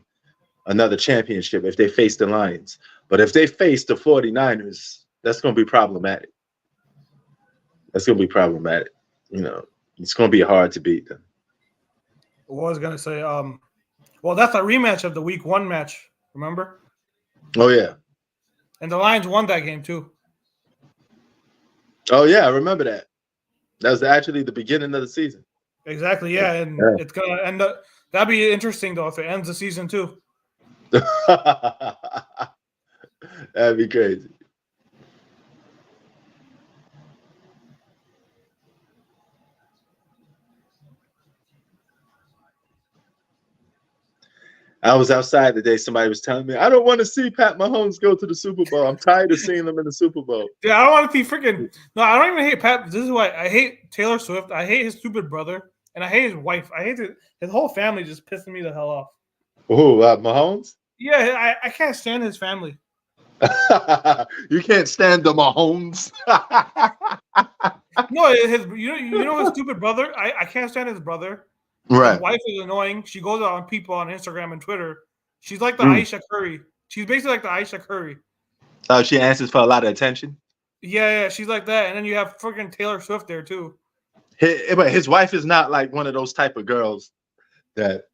another championship if they face the Lions. But if they face the 49ers, that's going to be problematic. You know, it's going to be hard to beat them. I was going to say, well, that's a rematch of the Week 1 match, remember? Oh, yeah. And the Lions won that game, too. Oh, yeah, I remember that. That was actually the beginning of the season. Exactly, yeah. And it's going to end up – that'd be interesting, though, if it ends the season, too. That'd be crazy. I was outside the day. Somebody was telling me, I don't want to see Pat Mahomes go to the Super Bowl. I'm tired of seeing them in the Super Bowl. Yeah, I don't want to see freaking. No, I don't even hate Pat. This is why I hate Taylor Swift. I hate his stupid brother, and I hate his wife. I hate his whole family. Just pissing me the hell off. Oh, Mahomes? Yeah, I can't stand his family. You can't stand the Mahomes. No, you know his stupid brother. I can't stand his brother. Right. His wife is annoying. She goes on people on Instagram and Twitter. She's like the Aisha Curry. She's basically like the Aisha Curry. Oh, she answers for a lot of attention. Yeah, she's like that. And then you have freaking Taylor Swift there too. But his wife is not like one of those type of girls that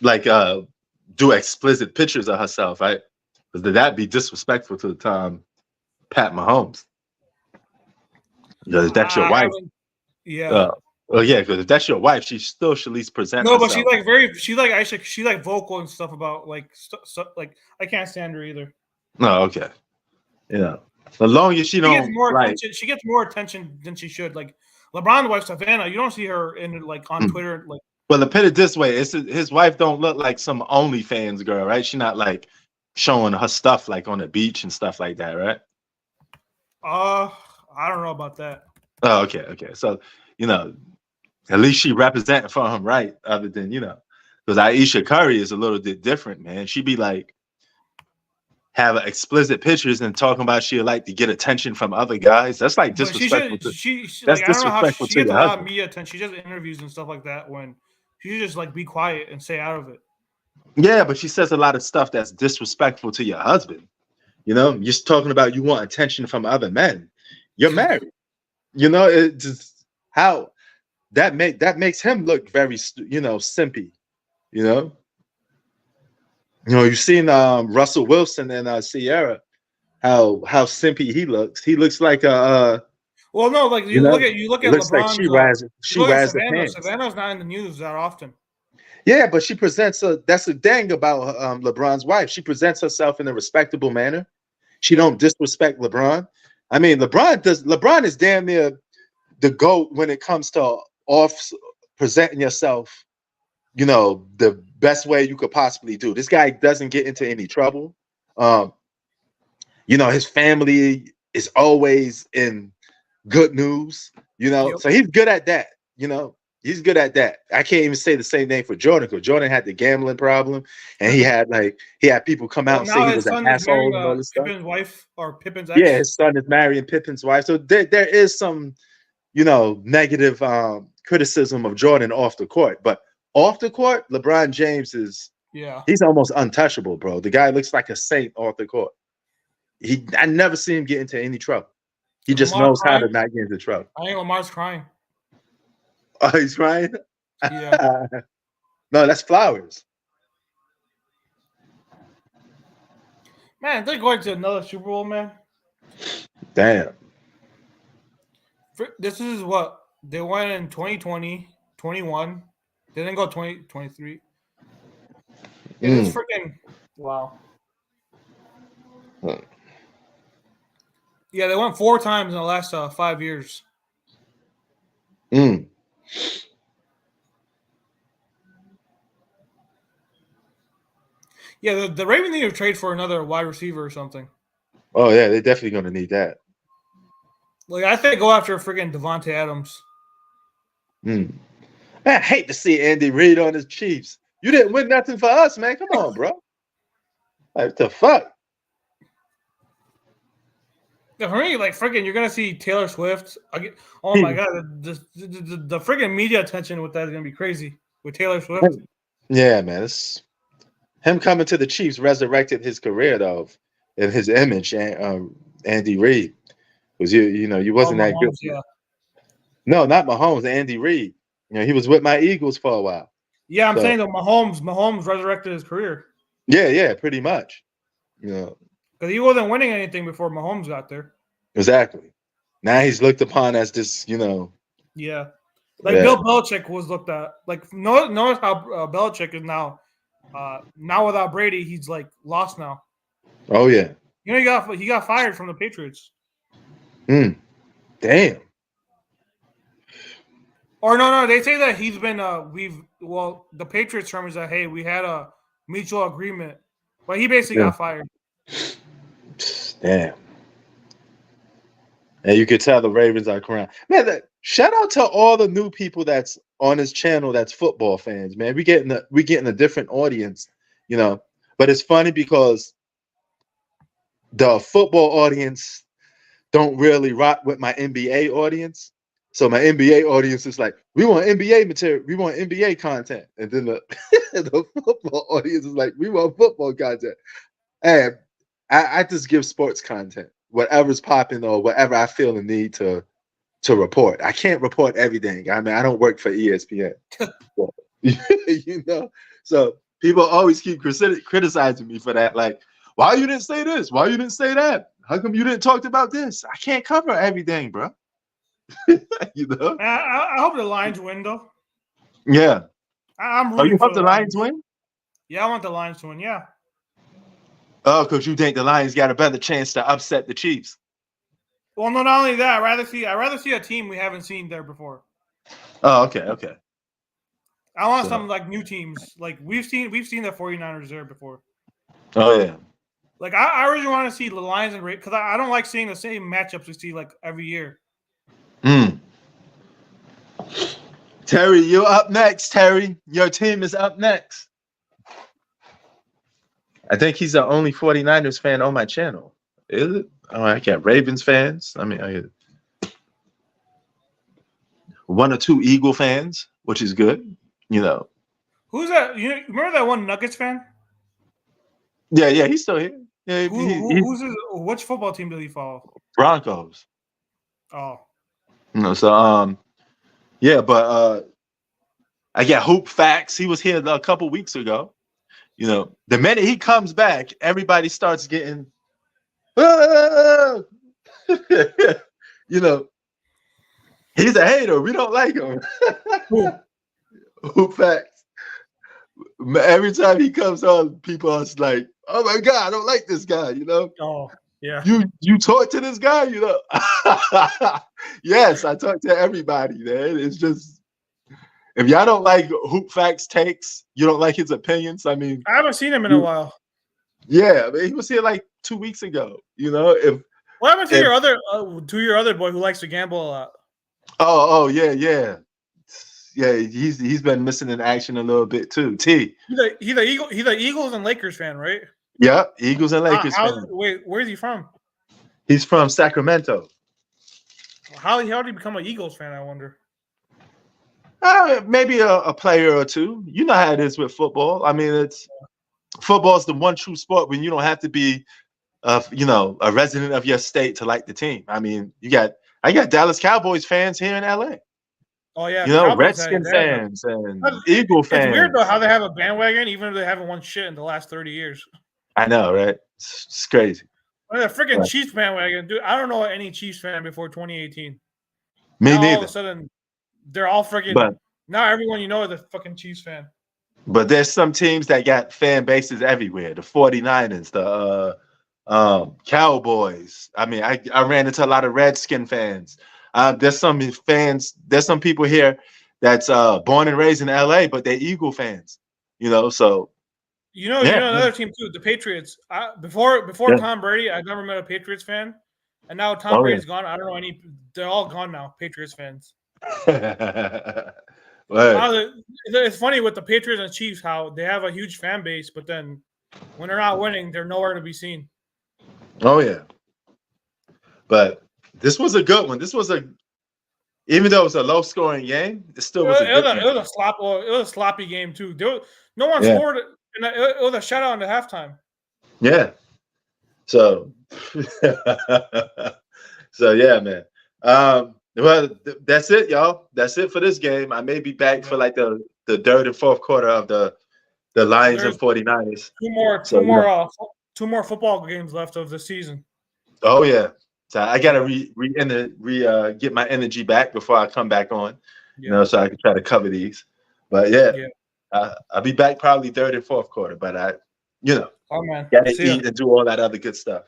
like do explicit pictures of herself, right? Because that'd be disrespectful to the Pat Mahomes. Because if that's your wife, yeah. Yeah, because if that's your wife, she still should at least present. No, herself. But she's like Aisha. She's like vocal and stuff about like like I can't stand her either. No, okay, yeah. As long as she don't, gets more attention. She gets more attention than she should. Like LeBron's wife, Savannah, you don't see her in like on Twitter. Like, well, to put it this way, his wife don't look like some OnlyFans girl, right? She's not like showing her stuff like on the beach and stuff like that, right? I don't know about that. Oh, okay. So, at least she representing for him, right? Other than, because Aisha Curry is a little bit different, man. She be like having explicit pictures and talking about she'd like to get attention from other guys. That's like disrespectful. That's disrespectful to your husband. She gets a lot of media attention. She does interviews and stuff like that when she should just like be quiet and stay out of it. Yeah, but she says a lot of stuff that's disrespectful to your husband. You're talking about you want attention from other men. You're married. It just how that makes him look very simpy. You've seen Russell Wilson and Sierra, how simpy he looks. He looks like a well, no, like you look at looks LeBron. Like she wears the pants. Savannah's not in the news that often. Yeah, but she presents that's the thing about LeBron's wife. She presents herself in a respectable manner. She don't disrespect LeBron. I mean, LeBron is damn near the GOAT when it comes to presenting yourself, the best way you could possibly do. This guy doesn't get into any trouble. His family is always in good news, Yep. So he's good at that, He's good at that. I can't even say the same thing for Jordan, because Jordan had the gambling problem, and he had people come out and say he was an asshole and all this stuff. Pippen's wife or Pippen's ex? Yeah, his son is marrying Pippen's wife. So there is some, negative criticism of Jordan off the court. But off the court, LeBron James he's almost untouchable, bro. The guy looks like a saint off the court. I never see him get into any trouble. He just knows how to not get into trouble. I think Lamar's crying. Oh, he's crying? Yeah. No, that's Flowers. Man, they're going to another Super Bowl, man. Damn. This is what they went in 2020, 21. They didn't go 2023. It is freaking wow. Yeah, they went 4 times in the last 5 years. Yeah, the Ravens need to trade for another wide receiver or something. Oh yeah, they're definitely going to need that. Like I think go after freaking Devontae Adams. Man, I hate to see Andy Reid on his Chiefs. You didn't win nothing for us, man. Come on, bro. Like, what the fuck? Yeah, for me, like freaking, you're gonna see Taylor Swift. Oh my god, the freaking media attention with that is gonna be crazy with Taylor Swift. Yeah, man. It's him coming to the Chiefs resurrected his career though, and his image. And Andy Reid was you wasn't that good. Yeah. No, not Mahomes. Andy Reid. He was with my Eagles for a while. Yeah, I'm saying that Mahomes resurrected his career. Yeah, pretty much. Because he wasn't winning anything before Mahomes got there. Exactly. Now he's looked upon as this, Yeah. Bill Belichick was looked at. Like, notice how Belichick is now. Now without Brady, he's like lost now. Oh yeah. He got fired from the Patriots. Damn. Or no, they say that he's been the Patriots term is that hey, we had a mutual agreement. But he basically got fired. Damn. And you could tell the Ravens are crying. Man, shout out to all the new people that's on this channel that's football fans, man. We getting a different audience, you know. But it's funny because the football audience don't really rock with my NBA audience. So my NBA audience is like, we want NBA material, we want NBA content. And then the, the football audience is like, we want football content. And I just give sports content, whatever's popping or whatever I feel the need to report. I can't report everything. I mean, I don't work for ESPN. You know? So people always keep criticizing me for that. Like, why you didn't say this? Why you didn't say that? How come you didn't talk about this? I can't cover everything, bro. You know? I hope the Lions win, though. Yeah. I'm rooting you for hope the Lions win? Yeah, I want the Lions to win, yeah. Oh, because you think the Lions got a better chance to upset the Chiefs. Well, no, not only that, I'd rather see a team we haven't seen there before. Oh, okay. I want some like new teams. Like we've seen the 49ers there before. Oh yeah. Like I really want to see the Lions and Ravens because I don't like seeing the same matchups we see like every year. Terry, you're up next, Terry. Your team is up next. I think he's the only 49ers fan on my channel. Is it? Oh, I got Ravens fans. I mean, I get one or two Eagle fans, which is good. You know. Who's that? You remember that one Nuggets fan? Yeah, he's still here. Yeah, which football team does he follow? Broncos. Oh. No, so yeah, but I got Hoop Facts. He was here a couple weeks ago. You know, the minute he comes back, everybody starts getting you know, he's a hater. We don't like him. Hoop Facts. Every time he comes on, people are like, "Oh my God, I don't like this guy." You know? Oh yeah. You talk to this guy, you know? Yes, I talk to everybody, man. It's just if y'all don't like Hoop Facts takes, you don't like his opinions. I mean, I haven't seen him in a while. Yeah, I mean, he was here like 2 weeks ago. You know, what happened to your other boy who likes to gamble a lot? Oh yeah. He's been missing in action a little bit too. T. He's a Eagles and Lakers fan, right? Yeah, Eagles and Lakers fan. Wait, where's he from? He's from Sacramento. How did he become an Eagles fan? I wonder. Maybe a player or two. You know how it is with football. I mean, football's the one true sport when you don't have to be, a resident of your state to like the team. I mean, I got Dallas Cowboys fans here in LA. Oh yeah, you know, Redskin fans and Eagle fans. It's weird though how they have a bandwagon, even if they haven't won shit in the last 30 years. I know, right? It's crazy. The freaking Chiefs bandwagon, dude. I don't know any Chiefs fan before 2018. Me neither. All of a sudden, they're all freaking. Now everyone you know is a fucking Chiefs fan. But there's some teams that got fan bases everywhere. The 49ers, the Cowboys. I mean, I ran into a lot of Redskin fans. There's some people here that's born and raised in LA, but they're Eagle fans. You know, so you know another team too, the Patriots. Before Tom Brady, I've never met a Patriots fan, and now Tom Brady's gone. I don't know any. They're all gone now. Patriots fans. It's funny with the Patriots and Chiefs how they have a huge fan base, but then when they're not winning, they're nowhere to be seen. Oh yeah, but this was a good one. Even though it was a low-scoring game, it still was a good game. It was a sloppy game too. No one scored, and it was a shutout in the halftime. Yeah. So, yeah, man. Well, that's it, y'all. That's it for this game. I may be back for like the third and fourth quarter of the Lions and 49ers. Two more football games left of the season. Oh yeah. So I gotta get my energy back before I come back on. You know, so I can try to cover these. But I'll be back probably third and fourth quarter. But gotta eat and do all that other good stuff.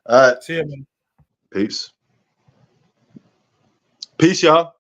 All right. See you, man. Peace. Peace, y'all.